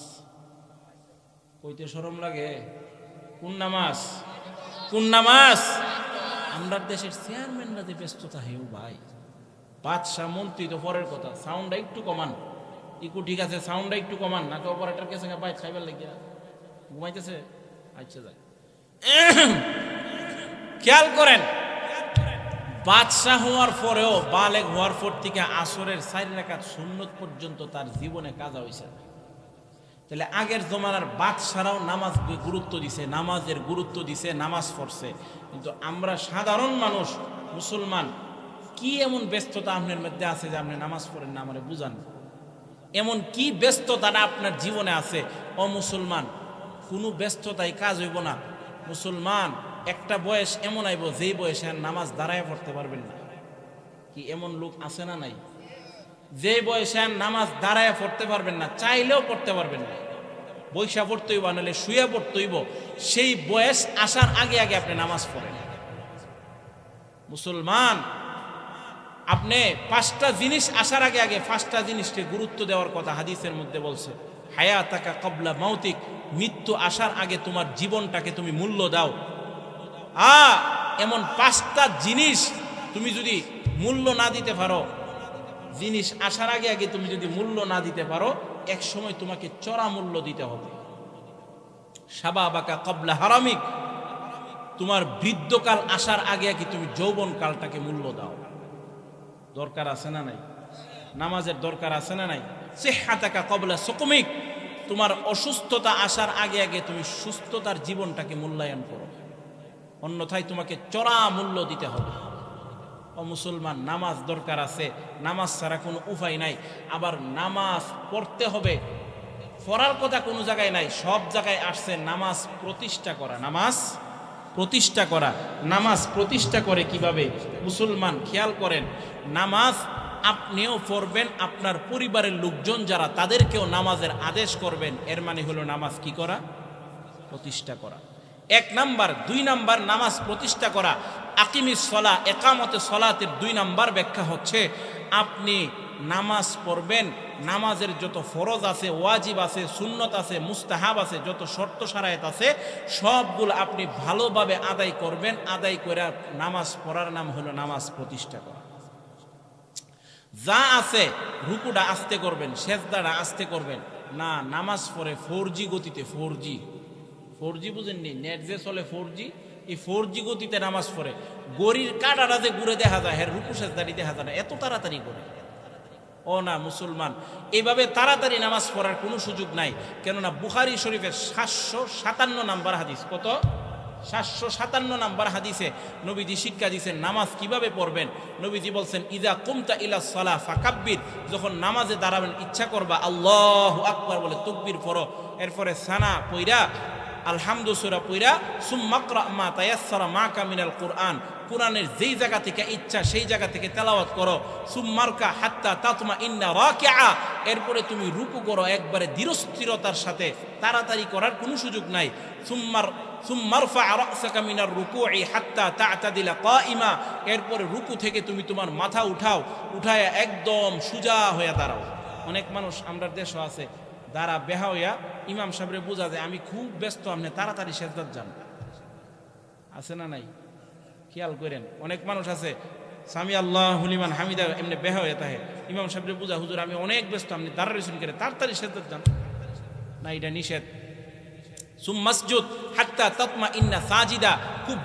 কইতে শরম লাগে। কোন নামাজ? কোন নামাজ? আমরা দেশের চেয়ারম্যানরা যে ব্যস্ততা হেউ ভাই, বাদশাহ মন্ত্রী তো পরের কথা, সাউন্ডটা একটু কমান। ইকু ঠিক আছে, সাউন্ডটা একটু কমান, নাকি অপারেটর কাছে ভাই খাইবার লাগিয়া ঘুমাইতেছে। আচ্ছা যাই, খেয়াল করেন, বাদশাহ হওয়ার পরেও, বালেগ হওয়ার পর থেকে আসরের 4 রাকাত সুন্নত পর্যন্ত তার জীবনে কাজা হয়েছে। তাহলে আগের জমানার বাদশারাও নামাজ গুরুত্ব দিছে, নামাজের গুরুত্ব দিছে, নামাজ পড়ছে। কিন্তু আমরা সাধারণ মানুষ, মুসলমান, কি এমন ব্যস্ততা আপনার মধ্যে আছে যে আপনি নামাজ পড়েন না? আমারে বুঝান, এমন কি ব্যস্ততাটা আপনার জীবনে আছে? ও মুসলমান, কোনো ব্যস্ততায় কাজ হইব না। মুসলমান, একটা বয়স এমন আইব যেই বয়সে আর নামাজ দাঁড়ায় পড়তে পারবেন না। কি এমন লোক আছে না নাই? যে বয়সে আর নামাজ দাঁড়ায় পড়তে পারবেন না, চাইলেও পড়তে পারবেন না, বৈশা পড়তে হইব, নাহলে শুয়ে পড়তে হইব। সেই বয়স আসার আগে আগে আপনি নামাজ পড়েন। মুসলমান, আপনি 5টা জিনিস আসার আগে আগে 5টা জিনিসকে গুরুত্ব দেওয়ার কথা হাদিসের মধ্যে বলছে। হায়াতাকা ক্বাবলা মাউতিক, মৃত্যু আসার আগে তোমার জীবনটাকে তুমি মূল্য দাও। এমন 5টা জিনিস তুমি যদি মূল্য না দিতে পারো, জিনিস আসার আগে আগে তুমি যদি মূল্য না দিতে পারো, এক সময় তোমাকে চড়া মূল্য দিতে হবে। শাবাবাকা ক্বাবলা হারামিক, তোমার বৃদ্ধকাল আসার আগে আগে তুমি যৌবন কালটাকে মূল্য দাও। দরকার আছে না নাই? নামাজের দরকার আছে না নাই? সিহহাতাকা ক্বাবলা সুকমিক, তোমার অসুস্থতা আসার আগে আগে তুমি সুস্থতার জীবনটাকে মূল্যায়ন করো, অন্যথায় তোমাকে চড়া মূল্য দিতে হবে। ও মুসলমান, নামাজ দরকার আছে, নামাজ ছাড়া কোনো উপায় নাই। আবার নামাজ পড়তে হবে, পড়ার কথা কোনো জায়গায় নাই, সব জায়গায় আসছে নামাজ প্রতিষ্ঠা করা। নামাজ প্রতিষ্ঠা করা, নামাজ প্রতিষ্ঠা করে কিভাবে মুসলমান খেয়াল করেন। নামাজ আপনিও পড়বেন, আপনার পরিবারের লোকজন যারা তাদেরকেও নামাজের আদেশ করবেন। এর মানে হলো নামাজ কি করা? প্রতিষ্ঠা করা। 1 নাম্বার। 2 নাম্বার নামাজ প্রতিষ্ঠা করা। আকিমিস সলা, একামতে সলাতের 2 নাম্বার ব্যাখ্যা হচ্ছে আপনি নামাজ পড়বেন, নামাজের যত ফরজ আছে, ওয়াজিব আছে, সুন্নত আছে, মুস্তাহাব আছে, যত শর্ত শারায়েত আছে সবগুলো আপনি ভালোভাবে আদায় করবেন। আদায় করে নামাজ পড়ার নাম হলো নামাজ প্রতিষ্ঠা করা। যা আছে রুকুটা আস্তে করবেন, সেজদাটা আস্তে করবেন না। নামাজ পড়ে 4G গতিতে, 4G বুঝেননি? নেট যে চলে 4G, এই 4G গতিতে নামাজ পড়ে। গড়ির কাটাটা যে ঘুরে দেখা যায়, হ্যাঁ রুকু সেজদারি দেখা যায় না, এত তাড়াতাড়ি করে। ও না মুসলমান, এইভাবে তাড়াতাড়ি নামাজ পড়ার কোনো সুযোগ নাই। কেননা বুখারী শরীফের 757 নাম্বার হাদিস, কত? 757 নাম্বার হাদিসে নবীজি শিক্ষা দিয়েছেন নামাজ কিভাবে পড়বেন। নবীজি বলছেন, ইযা কুমতা ইলা সালাহ ফাকাব্বির, যখন নামাজে দাঁড়াবেন ইচ্ছা করবা আল্লাহু আকবার বলে তাকবীর পড়ো। এরপরে সানা পইরা আলহামদু সূরা পইরা সুম্মা ইকরা মা তায়াসসারা মাকা মিনাল কুরআন, কুরআনের যেই জায়গা থেকে ইচ্ছা সেই জায়গা থেকে তেলাওয়াত করো। সুম্মারকা হাত্তা তাতমা ইন্না রাকিআ, এরপরে তুমি রুকু করো একবারে ধীরস্থিরতার সাথে, তাড়াতাড়ি করার কোনো সুযোগ নাই। সুম্মারফা রাসাকা মিনার রুকুই হাত্তা তা'তাদিলা কাইমা, এরপরে রুকু থেকে তুমি তোমার মাথা উঠাও, উঠায় একদম সোজা হয়ে দাঁড়াও। অনেক মানুষ আমরা দেশে আছে দাঁড়া বেহা হইয়া ইমাম সাহেবরে বোঝা যায় আমি খুব ব্যস্ত, আপনি তাড়াতাড়ি সেজদাত যান, আছে না নাই? খেয়াল করেন, অনেক মানুষ আছে সামি আল্লাহু লিমান হামিদা এমনি বেহা হয়ে থাকে, ইমাম সাহেবরে বোঝা হুজুর আমি অনেক ব্যস্ত, আপনি দাঁড়াইছেন করে তাড়াতাড়ি সেজদাত যান না, এটা নিষেধ। সুম্মাসজুদ হাত্তা তাতমা ইন্না সাজিদা, খুব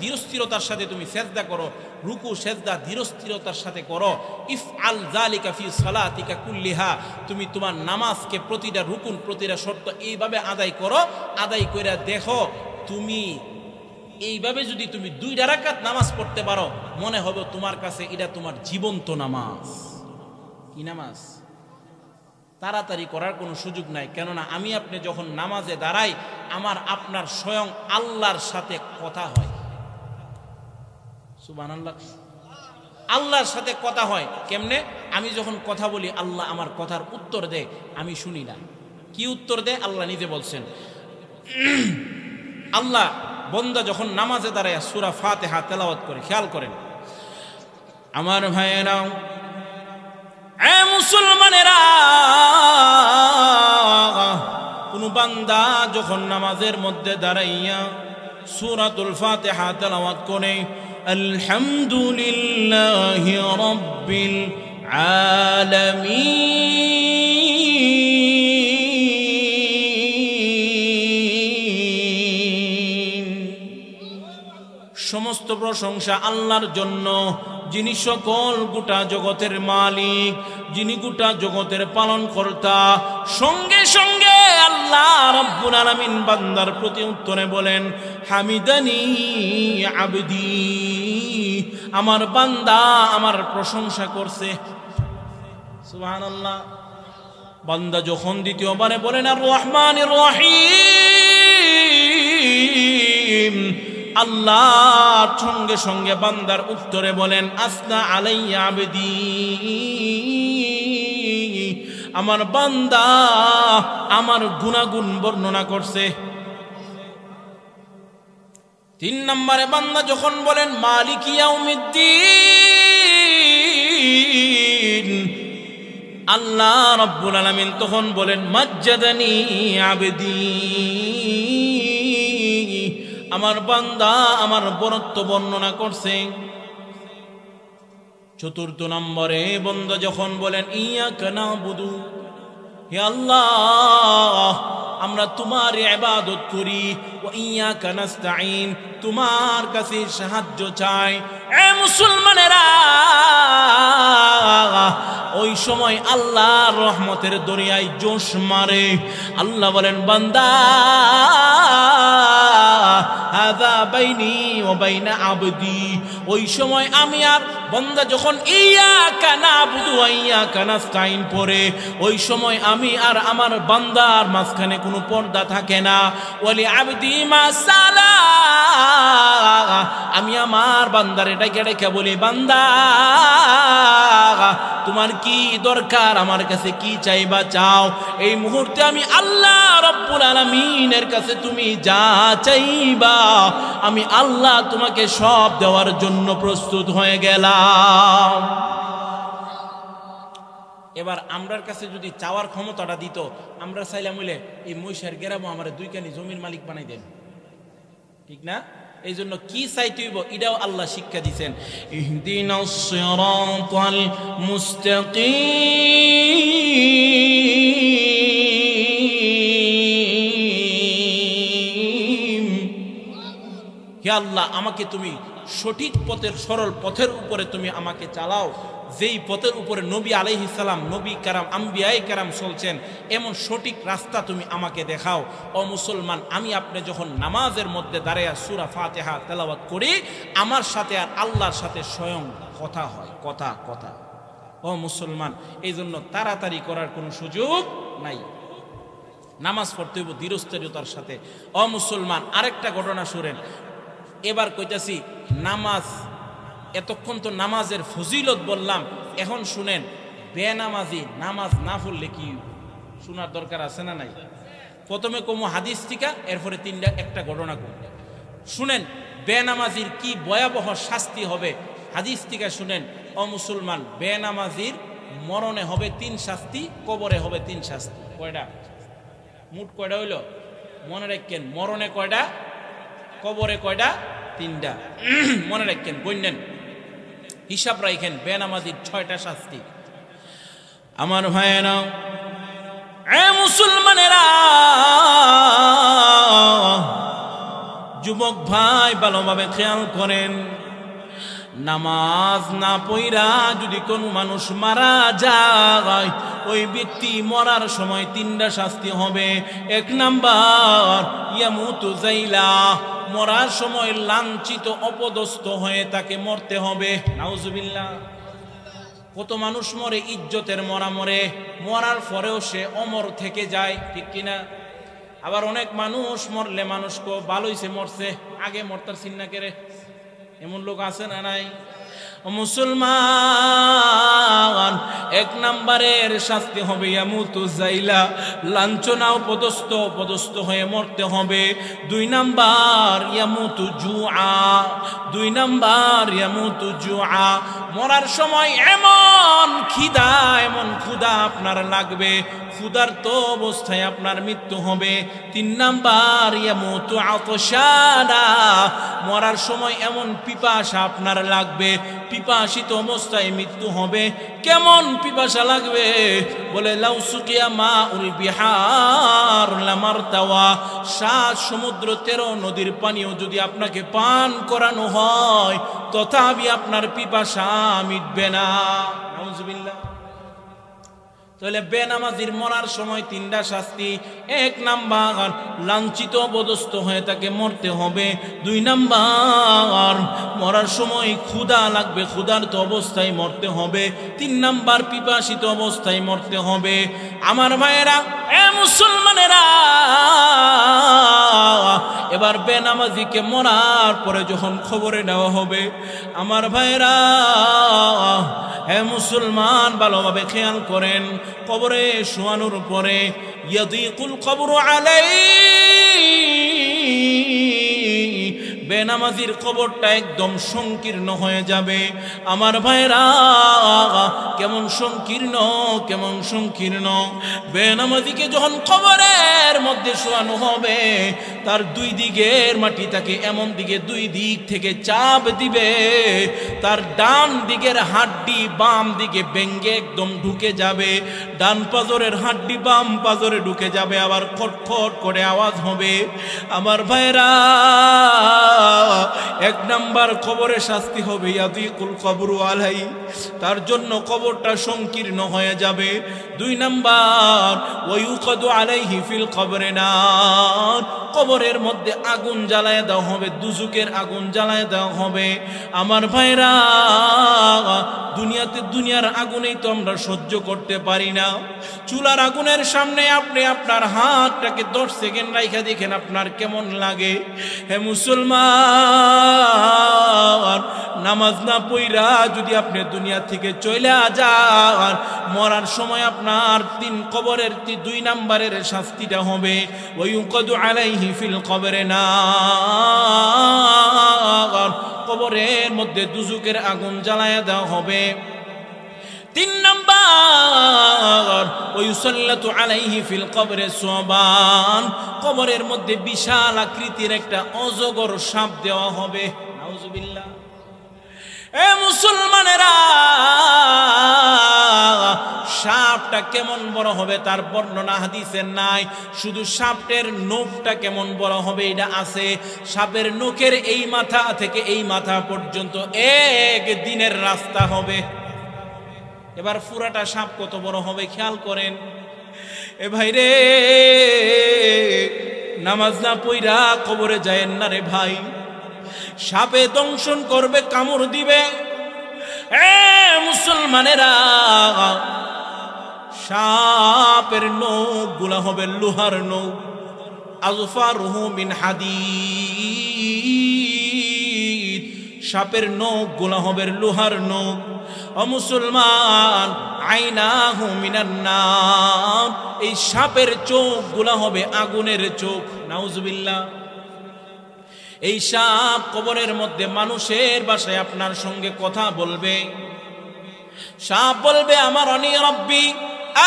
ধীরস্থিরতার সাথে তুমি সেজদা করো, রুকু সেজদা ধীরস্থিরতার সাথে করো। ইফআল যালিকা ফি সালাতিকা কুল্লিহা, তুমি তোমার নামাজকে প্রতিটা রুকুন প্রতিটা শর্ত এইভাবে আদায় করো। আদায় কইরা দেখো তুমি এইভাবে যদি তুমি 2 রাকাত নামাজ পড়তে পারো, মনে হবে তোমার কাছে এটা তোমার জীবন্ত নামাজ। কি নামাজ? তাড়াতাড়ি করার কোনো সুযোগ নাই। কেননা আমি আপনি যখন নামাজে দাঁড়াই, আমার আপনার স্বয়ং আল্লাহর সাথে কথা হয়। সুবহানাল্লাহ, আল্লাহর সাথে কথা হয়। কেমনে? আমি যখন কথা বলি আল্লাহ আমার কথার উত্তর দেয়, আমি শুনি না। কি উত্তর দেয়? আল্লাহ নিজে বলছেন। আল্লাহ বান্দা যখন নামাজে দাঁড়ায় সূরা ফাতিহা তেলাওয়াত করে, খেয়াল করেন আমার ভাইয়েরা, এ মুসলমানেরা, কোন বান্দা যখন নামাজের মধ্যে দাঁড়াইয়া সূরাতুল ফাতিহা তেলাওয়াত করে, আলহামদুলিল্লাহি রাব্বিল আলামিন, সমস্ত প্রশংসা আল্লাহর জন্য, যিনি সকল গোটা জগতের মালিক, যিনি গোটা জগতের পালনকর্তা। সঙ্গে সঙ্গে আল্লাহ রাব্বুল আলামিন বান্দার প্রতি উত্তরে বলেন, হামিদানি আবদি, আমার বান্দা আমার প্রশংসা করছে। সুবহানাল্লাহ। বান্দা যখন দ্বিতীয়বারে বলেন আর রহমানির রহিম, আল্লাহ সঙ্গে সঙ্গে বান্দার উত্তরে বলেন, আসনা আলাইয়া আবদি, আমার বান্দা আমার গুনাহগুণ বর্ণনা করছে। 3 নম্বরে বান্দা যখন বলেন মালিক ইয়াউমিদ্দিন, আল্লাহ রাব্বুল আলামিন তখন বলেন মাজ্জাদানি আবদি, আমার বান্দা আমার বরত্ব বর্ণনা করছে। 4 নম্বরে বান্দা যখন বলেন ইয়াকা নাবুদু, হে আল্লাহ আমরা তোমার ইবাদত করি, ওয়া ইয়াকা নাস্তাঈন, তোমার কাছে সাহায্য চাই। এ মুসলমানেরা, ও ওই সময় আল্লাহর রহমতের দরিয়ায় জোশ মারে। আল্লাহ বলেন বান্দা হাযা বাইনি ওয়া বাইনা আবদি, ওই সময় আমি আর বান্দা যখন ইয়াকা নাবুদু ওয়া ইয়াকা নাস্তাইন পড়ে, ওই সময় আমি আর আমার বান্দার মাঝখানে কোনো পর্দা থাকে না। ওয়ালি আবদি মা সালা, আমি আমার বান্দারে ডেকে ডেকে বলি বান্দা তোমার কি দরকার, আমার কাছে কি চাইবা চাও। এই মুহূর্তে আমি আল্লাহ রব্বুল আলামিনের কাছে তুমি যা চাইবা আমি আল্লাহ তোমাকে সব দেওয়ার জন্য প্রস্তুত হয়ে গেলাম। এবার আমরার কাছে যদি চাওয়ার ক্ষমতাটা দিত, আমরা চাইলাম হইলে এই মহিষের গেরামো আমার 2 কানি জমির মালিক বানাই দেন, ঠিক না? এই জন্য কি চাইতে হইব এটাও আল্লাহ শিক্ষা দিচ্ছেন। ইহদিনাস সিরাতাল মুস্তাকিম, হে আল্লাহ আমাকে তুমি সঠিক পথের সরল পথের উপরে তুমি আমাকে চালাও, যেই পথের উপরে নবী আলাইহিস সালাম নবী কারাম আম্বিয়ায়ে কারাম চলছেন, এমন সঠিক রাস্তা তুমি আমাকে দেখাও। ও মুসলমান, আমি আপনি যখন নামাজের মধ্যে দাঁড়ায়া সূরা ফাতিহা তেলাওয়াত করি, আমার সাথে আর আল্লাহর সাথে স্বয়ং কথা হয়, কথা কথা। ও মুসলমান, এই জন্য তাড়াতাড়ি করার কোনো সুযোগ নাই, নামাজ পড়তে হইব ধীরস্থিরতার সাথে। ও মুসলমান, আরেকটা ঘটনা শুনেন। এবার কইতাছি নামাজ, এতক্ষণ তো নামাজের ফজিলত বললাম, এখন শুনেন বেনামাজি নামাজ না পড়লে কি শোনার দরকার আছে না নাই? প্রথমে কমু হাদিস টিকা, এরপরে একটা ঘটনা কম শুনেন বেনামাজির কি ভয়াবহ শাস্তি হবে। হাদিস টিকা শুনেন। ও মুসলমান, বেনামাজির মরণে হবে 3 শাস্তি, কবরে হবে 3 শাস্তি। কয়টা? মোট কয়টা হইল মনে রাখেন? মরণে কয়টা, কবরে কয়টা? 3টা। মনে রাখেন, গণ্যেন, হিসাব রাখেন। বেনামাজির 6টা শাস্তি। আমার ভাইয়েরা, মুসলমানেরা, যুবক ভাই ভালোভাবে খেয়াল করেন, নামাজ না পইরা যদি কোন মানুষ মারা যায়, ওই ব্যক্তি মরার সময় 3টা শাস্তি হবে। 1 নাম্বার ইয়ামুতু যাইলা, মরার সময় লাঞ্ছিত অপদস্থ হয়ে তাকে মরতে হবে। নাউজুবিল্লাহ। কত মানুষ মরে, ইজ্জতের মরা মরে, মরার পরেও সে অমর থেকে যায়, ঠিক কিনা? আবার অনেক মানুষ মরলে মানুষকে ভালোইছে মরছে, আগে মরতার চিন্না কেরে, এমন লোক আছে না নাই? মুসলমান, 1 নাম্বারের শাস্তি হবে ইয়ামুতু যাইলা, লাঞ্ছনা পদস্থ হয়ে মরতে হবে। 2 নাম্বার ইয়ামুতু জুআ, 2 নাম্বার ইয়ামুতু জুআ, মরার সময় এমন খিদা, এমন ক্ষুধা আপনার লাগবে, ক্ষুধার্ত অবস্থায় আপনার মৃত্যু হবে। 3 নাম্বার ইয়ামুতু আতশানা, মরার সময় এমন পিপাসা আপনার লাগবে, পিপাসিত অবস্থায় মৃত্যু হবে। কেমন পিপাসা লাগবে? বলে লাউ সুকিয়া মাউল বিহার লামারতাওয়া, 7 সমুদ্র 13 নদীর পানিও যদি আপনাকে পান করানো হয় তথাপি আপনার পিপাসা মিটবে না। নাউজুবিল্লাহ। তাহলে বেনামাজির মরার সময় 3টা শাস্তি। 1 নাম্বার লাঞ্ছিত অপদস্থ হয়ে তাকে মরতে হবে। 2 নাম্বার মরার সময় ক্ষুধা লাগবে, ক্ষুধার্ত অবস্থায় মরতে হবে। 3 নাম্বার পিপাসিত অবস্থায় মরতে হবে। আমার ভাইয়েরা, মুসলমানেরা, এবার বেনামাজিকে মরার পরে যখন খবরে নেওয়া হবে, আমার ভাইয়েরা, মুসলমান ভালোভাবে খেয়াল করেন, কবরে শোয়ানোর পরে ইয়াদিকুল কবরু আলাইহি, বেনামাজির কবরটা একদম সংকীর্ণ হয়ে যাবে। আমার ভাইরা, কেমন সংকীর্ণ, কেমন সংকীর্ণ! বেনামাজিকে যখন কবরের মধ্যে শোয়ানো হবে, তার দুই দিকের মাটি তাকে এমন দিকে দুই দিক থেকে চাপ দিবে, তার ডান দিকের হাড্ডি বাম দিকে ভেঙে একদম ঢুকে যাবে, ডান পাজরের হাড্ডি বাম পাজরে ঢুকে যাবে, আবার খটখট করে আওয়াজ হবে। আমার ভাইরা, এক নাম্বার কবরে শাস্তি হবে ইয়াদিকুল কবরু আলাই, তার জন্য কবরটা সংকীর্ণ হয়ে যাবে। দুই নাম্বার ওয়ায়ুকাদু আলাইহি ফিল কবরে নার, কবরের মধ্যে আগুন জ্বালায় দেওয়া হবে, দুজুকের আগুন জ্বালায় দেওয়া হবে। আমার ভাইরা, দুনিয়ার আগুনেই তো আমরা সহ্য করতে পারি না। চুলার আগুনের সামনে আপনি আপনার হাতটাকে 10 সেকেন্ড রাইখা দেখেন আপনার কেমন লাগে। হে মুসলমান, নামাজ না পইরা যদি আপনি দুনিয়া থেকে চলে যান, মরার সময় আপনার 3 কবরের 2 নাম্বারের শাস্তিটা হবে ওয়ায়ুকাদু আলাইহি ফিল কবরে নার, কবরের মধ্যে দুজুকের আগুন জ্বালায়া দেওয়া হবে। 3 নাম্বার ওয়ায়ুসাল্লাতু আলাইহি ফিল কবরে সুবান, কবরের মধ্যে বিশাল আকৃতির একটা অজগর সাপ দেওয়া হবে। নাউজুবিল্লাহ। এ মুসলমানেরা, সাপটা কেমন বড় হবে তার বর্ণনা হাদিসে নাই, শুধু সাপের নখটা কেমন বড় হবে এটা আছে। সাপের নখের এই মাথা থেকে এই মাথা পর্যন্ত 1 দিনের রাস্তা হবে। এবার পুরাটা সাপ কত বড় হবে খেয়াল করেন। এ ভাই রে, নামাজ না পইরা কবরে যায়েন না রে ভাই, সাপে দংশন করবে, কামড় দিবে। এ মুসলমানেরা, সাপের নখ গুলা হবে লোহার নখ, আযফারুহু মিন হাদিদ, সাপের নখ গুলা হবে লোহার নখ। ও মুসলমান, আইনাহু মিনান নার, এই সাপের চোখ গুলা হবে আগুনের চোখ। নাউজুবিল্লাহ। এই সাপ কবরের মধ্যে মানুষের ভাষায় আপনার সঙ্গে কথা বলবে। সাপ বলবে, আমার অনি রব্বি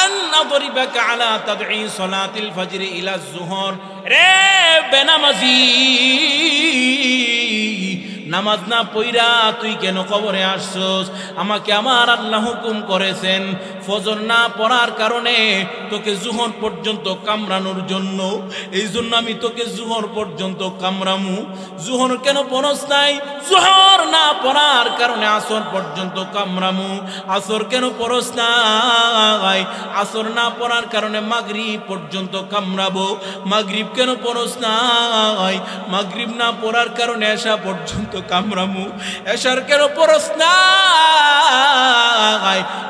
আন আদরিবাকা আলা তাদঈ সালাতিল ফজর ইলা যুহর, রে বেনামাজি, নামাজ না পইরা তুই কেন কবরে আসছস? আমাকে আমার আল্লাহ হুকুম করেছেন ফজর না পড়ার কারণে তোকে জোহর পর্যন্ত কামড়ানোর জন্য, এই জন্য আমি তোকে জোহর পর্যন্ত কামড়ামু। জোহর কেন পড়স নাই? জোহর না পড়ার কারণে আসর পর্যন্ত কামড়ামু। আসর কেন পড়স নাই? আসর না পড়ার কারণে মাগরিব পর্যন্ত কামড়াবো। মাগরিব কেন পড়স নাই? মাগরিব না পড়ার কারণে এশা পর্যন্ত কামড়ামু। এশার কেন পড়স নাই?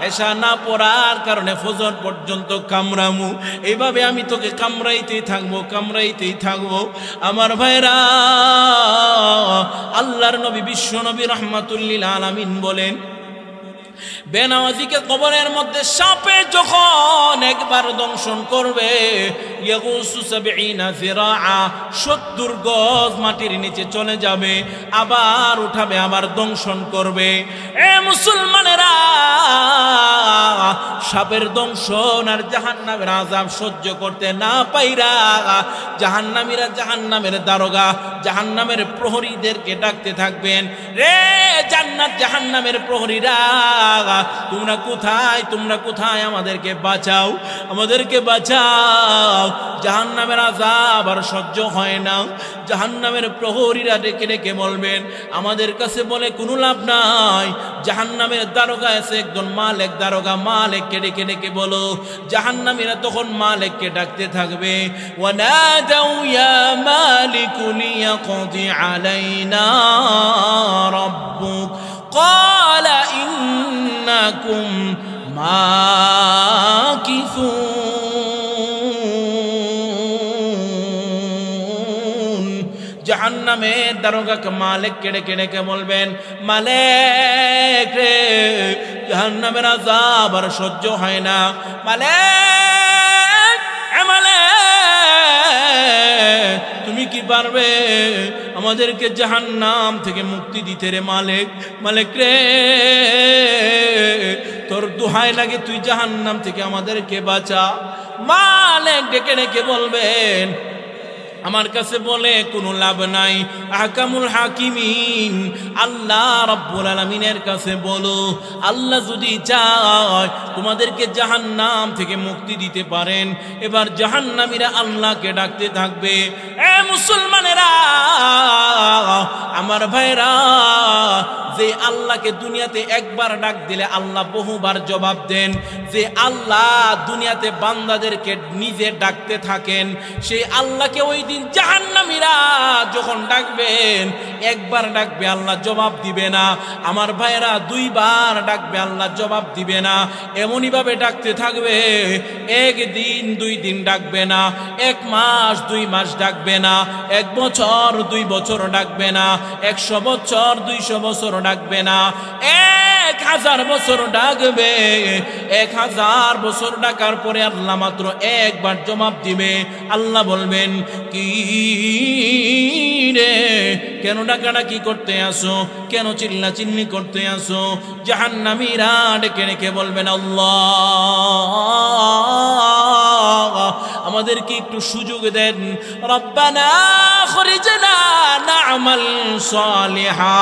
এশা না পড়ার কারণে ফজর পর্যন্ত কামড়ামু। এইভাবে আমি তোকে কামড়াইতেই থাকবো, কামড়াইতেই থাকবো। আমার ভাইরা, আল্লাহর নবী বিশ্ব নবী রাহমাতুল লিল আলামিন বলেন, বেনামাজিকে কবরের মধ্যে সাপে যখন একবার দংশন করবে, ইয়াগুসু 70 যিরাআ, 70 গজ মাটির নিচে চলে যাবে, আবার উঠাবে, আবার দংশন করবে। এ মুসলমানেরা, সাপের দংশন আর জাহান্নামের আযাব সহ্য করতে না পাইরা জাহান্নামীরা জাহান্নামের দারোগা, জাহান্নামের প্রহরীদেরকে ডাকতে থাকবেন, রে জান্নাত জাহান্নামের প্রহরীরা, তোমরা কোথায়, তোমরা কোথায়? আমাদেরকে বাঁচাও, আমাদেরকে বাঁচাও। জাহান্নামের আযাব আর সহ্য হয় না। জাহান্নামের প্রহরীরা ডেকে ডেকে বলবেন, আমাদের কাছে বলে কোনো লাভ নাই। জাহান্নামের দারোগা আছে একজন মালিক দারোগা, মালিককে ডেকে ডেকে বলো। জাহান্নামীরা তখন মালিককে ডাকতে থাকবে, ওয়ানাদাউ ইয়া মালিকু লিয়াকদি আলাইনা রাব্বুক ক্বালা ইন্নাকুম মাকিসুন। জাহান্নামের দারোগাকে মালিককে ডেকে ডেকে বলবেন, মালিক রে, জাহান্নামের আযাব আর সহ্য হয় না। মালিক, তুমি কি পারবে আমাদেরকে জাহান্নাম থেকে মুক্তি দিতে রে মালিক? মালিক রে, তোর দোহাই লাগে, তুই জাহান্নাম থেকে আমাদেরকে বাঁচা। মালিক ডেকে ডেকে বলবেন, আমার কাছে বলে কোনো লাভ নাই। আহকামুল হাকিমিন আল্লাহ রাব্বুল আলামিনের কাছে বলো, আল্লাহ যদি চায় তোমাদেরকে জাহান্নাম থেকে মুক্তি দিতে পারেন। এবার জাহান্নামীরা আল্লাহকে ডাকতে থাকবে, এ মুসলমানেরা, আমার ভাইরা, যে আল্লাহকে দুনিয়াতে একবার ডাক দিলে আল্লাহ বহুবার জবাব দেন, যে আল্লাহ দুনিয়াতে বান্দাদেরকে নিজে ডাকতে থাকেন, সেই আল্লাহকে ওই দিন জাহান্নামীরা যখন ডাকবেন, একবার ডাকবে আল্লাহ জবাব দিবে না। আমার ভাইরা, দুইবার ডাকবে আল্লাহ জবাব দিবে না। এমনই ভাবে ডাকতে থাকবে, একদিন দুই দিন ডাকবে না, 1 মাস 2 মাস ডাকবে না, 1 বছর 2 বছর ডাকবে না, 100 বছর 200 বছর ডাকবে না, 1000 বছর ডাকবে। 1000 বছর ডাকার পরে আল্লাহ মাত্র একবার জবাব দিবে। আল্লাহ বলবেন, কি রে, কেন ডাকাডাকি করতে আসো, কেন চিল্লা চিল্লি করতে আসো? জাহান্নামীরা ডেকে ডেকে বলবেন, আল্লাহ আমাদেরকে একটু সুযোগ দেন, রব্বানা আখরিজনা না'মাল সালিহা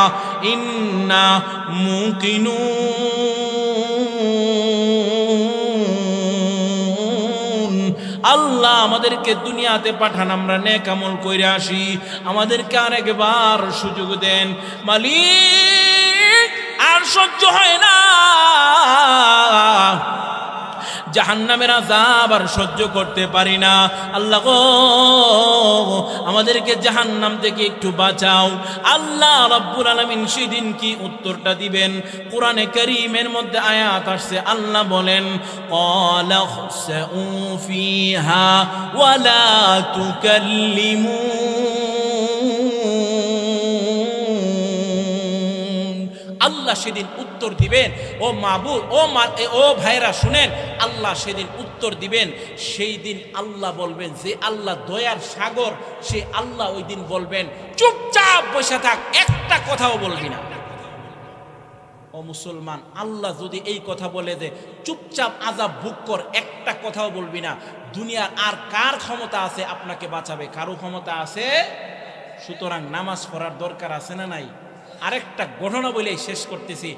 ইন্না মুকিনুন। আল্লাহ আমাদেরকে দুনিয়াতে পাঠান, আমরা নেক আমল কইরা আসি, আমাদেরকে আরেকবার সুযোগ দেন। মালিক আর সহ্য হয় না, জাহান্নামের আযাব আর সহ্য করতে পারি না। আল্লাহ গো, আমাদেরকে জাহান্নাম থেকে একটু বাঁচাও। আল্লাহ রাব্বুল আলামিন সেদিন কি উত্তরটা দিবেন? কোরআনে কারীমের মধ্যে আয়াত আসছে, আল্লাহ বলেন, ক্বালা খুসউ ফিহা ওয়া লা তুকাল্লিমুন। আল্লাহ সেদিন উত্তর দিবেন, ও মাবুদ, ও ভাইরা শুনেন, আল্লাহ সেদিন উত্তর দিবেন। সেই দিন আল্লাহ বলবেন, যে আল্লাহ দয়ার সাগর, সে আল্লাহ ওই দিন বলবেন, চুপচাপ বসে থাক, একটা কথাও বলবি না। ও মুসলমান, আল্লাহ যদি এই কথা বলে যে চুপচাপ আযাব ভোগ কর, একটা কথাও বলবি না, দুনিয়ার আর কার ক্ষমতা আছে আপনাকে বাঁচাবে? কারো ক্ষমতা আছে? সুতরাং নামাজ পড়ার দরকার আছে না নাই? আরেকটা ঘটনা বলে শেষ করতেছি,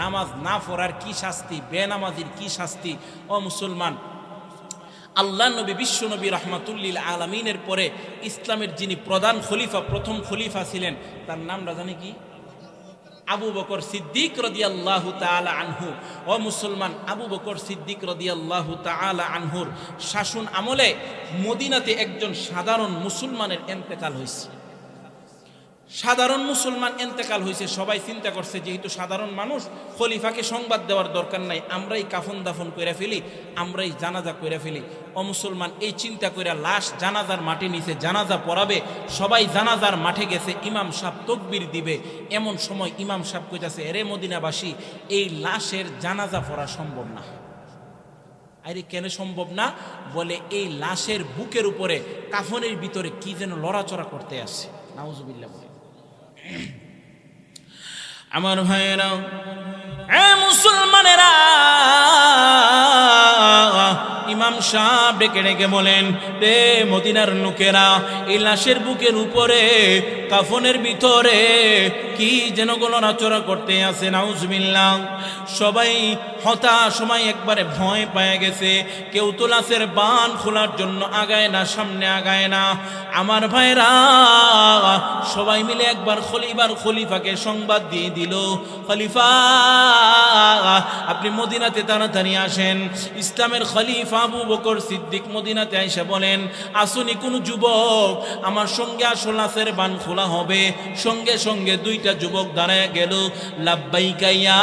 নামাজ না পড়ার কি শাস্তি, বেনামাজির কি শাস্তি। ও মুসলমান, আল্লাহ নবী, বিশ্ব নবী রাহমাতুল্লিল আলামিনের পরে ইসলামের যিনি প্রধান খলিফা, প্রথম খলিফা ছিলেন, তার নামটা জানি কি? আবু বকর সিদ্দিক রাদিয়াল্লাহু তাআলা আনহু। ও মুসলমান, আবু বকর সিদ্দিক রাদিয়াল্লাহু তাআলা আনহুর শাসন আমলে মদিনাতে একজন সাধারণ মুসলমানের ইন্তেকাল হয়েছে। সাধারণ মুসলমান ইন্তেকাল হয়েছে। সবাই চিন্তা করছে, যেহেতু সাধারণ মানুষ, খলিফাকে সংবাদ দেওয়ার দরকার নাই, আমরাই কাফন দাফন করে ফেলি, আমরাই জানাজা করে ফেলি। ও মুসলমান, এই চিন্তা করে লাশ জানাজার মাঠে নিচে, জানাজা পড়াবে, সবাই জানাজার মাঠে গেছে, ইমাম সাহেব তাকবীর দিবে। এমন সময় ইমাম সাহেব কইতাছে, এরে মদিনাবাসী, এই লাশের জানাজা পড়া সম্ভব না। আরে কেন সম্ভব না? বলে, এই লাশের বুকের উপরে কাফনের ভিতরে কি যেন লড়াচড়া করতে আসে। নাউজুবিল্লাহ বলে। আমার ভাইয়েরা, মুসলমানেরা, ইমাম সাহেব ডেকে ডেকে বলেন, রে মদিনার লোকেরা, এই লাশের বুকের উপরে কাফনের ভিতরে কি যেন নড়াচড়া করতে আছে। নাউজুবিল্লাহ। সবাই হতাশ, সময় একবারে ভয় পেয়ে গেছে। কেউ তো লাশের বান খোলার জন্য আগায় না, সামনে আগায় না। আমার ভাইরা, সবাই মিলে একবার খলিফাকে সংবাদ দিয়ে দিল, খলিফা আপনি মদিনাতে তাড়াতাড়ি আসেন। ইসলামের খলিফা আবু বকর সিদ্দিক মদিনাতে আইসা বলেন, আসুনি কোনো যুবক, আমার সঙ্গে আসো, লাশের বান খোলা হবে। সঙ্গে সঙ্গে 2টা যুবক দাঁড়ায় গেল, লাব্বাইকা ইয়া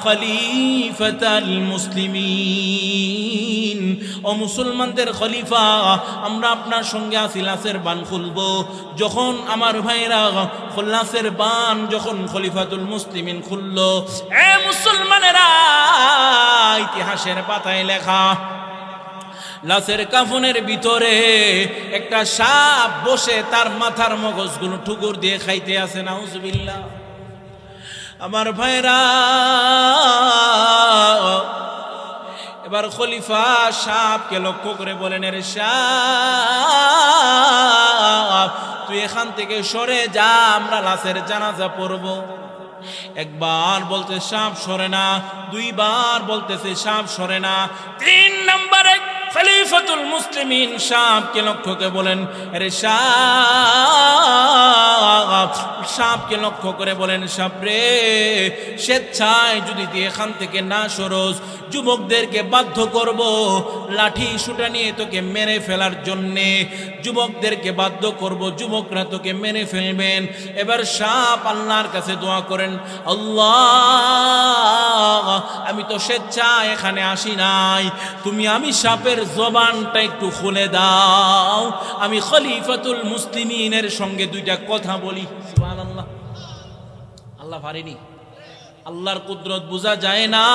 খলিফাতাল মুসলিমিন। ও মুসলমানদের খলিফা, আমরা আপনার সঙ্গে আছি, লাশের বান খুলবো। যখন আমার ভাইরা লাশের বান যখন খলিফাতুল মুসলিমিন খুলল, এ মুসলমানেরা, ইতিহাসের পাতায় লেখা, লাশের কাফনের ভিতরে একটা সাপ বসে তার মাথার মগজগুলো ঠুকুর দিয়ে খাইতে আছে। নাউজুবিল্লাহ। আমার ভাইরা, এবার খলিফা সাপকে লক্ষ্য করে বলেন, এর সাপ তুই এখান থেকে সরে যা, আমরা লাশের জানাজা পড়ব। একবার বলতে সাপ সরে না, দুইবার বলতেছে সাপ সরে না, 3 নম্বরে খলিফাতুল মুসলিমিন সাপকে লক্ষ্য করে বলেন, আরে সাপকে লক্ষ্য করে বলেন, সাপ রে, স্বেচ্ছায় যদি তুই এখান থেকে না সরোস, যুবকদেরকে বাধ্য করব লাঠি সুটা নিয়ে তোকে মেরে ফেলার জন্যে, যুবকদেরকে বাধ্য করব, যুবকরা তোকে মেরে ফেলবেন। এবার সাপ আল্লাহর কাছে দোয়া করেন, আল্লাহ আমি তো স্বেচ্ছায় এখানে আসি নাই, তুমি আমি সাপের জবানটা একটু খুলে দাও, আমি খলিফাতুল মুসলিমিনের সঙ্গে 2টা কথা বলি। সুবহানাল্লাহ। আল্লাহ পারেনি? আল্লাহর কুদরত বোঝা যায় না,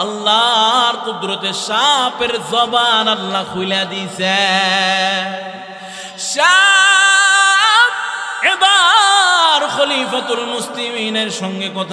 আল্লাহর কুদরতে সাপের জবান আল্লাহ খুলে দিছে। সাপ এবার খলিফাতুল মুসলিমিনের সঙ্গে কথা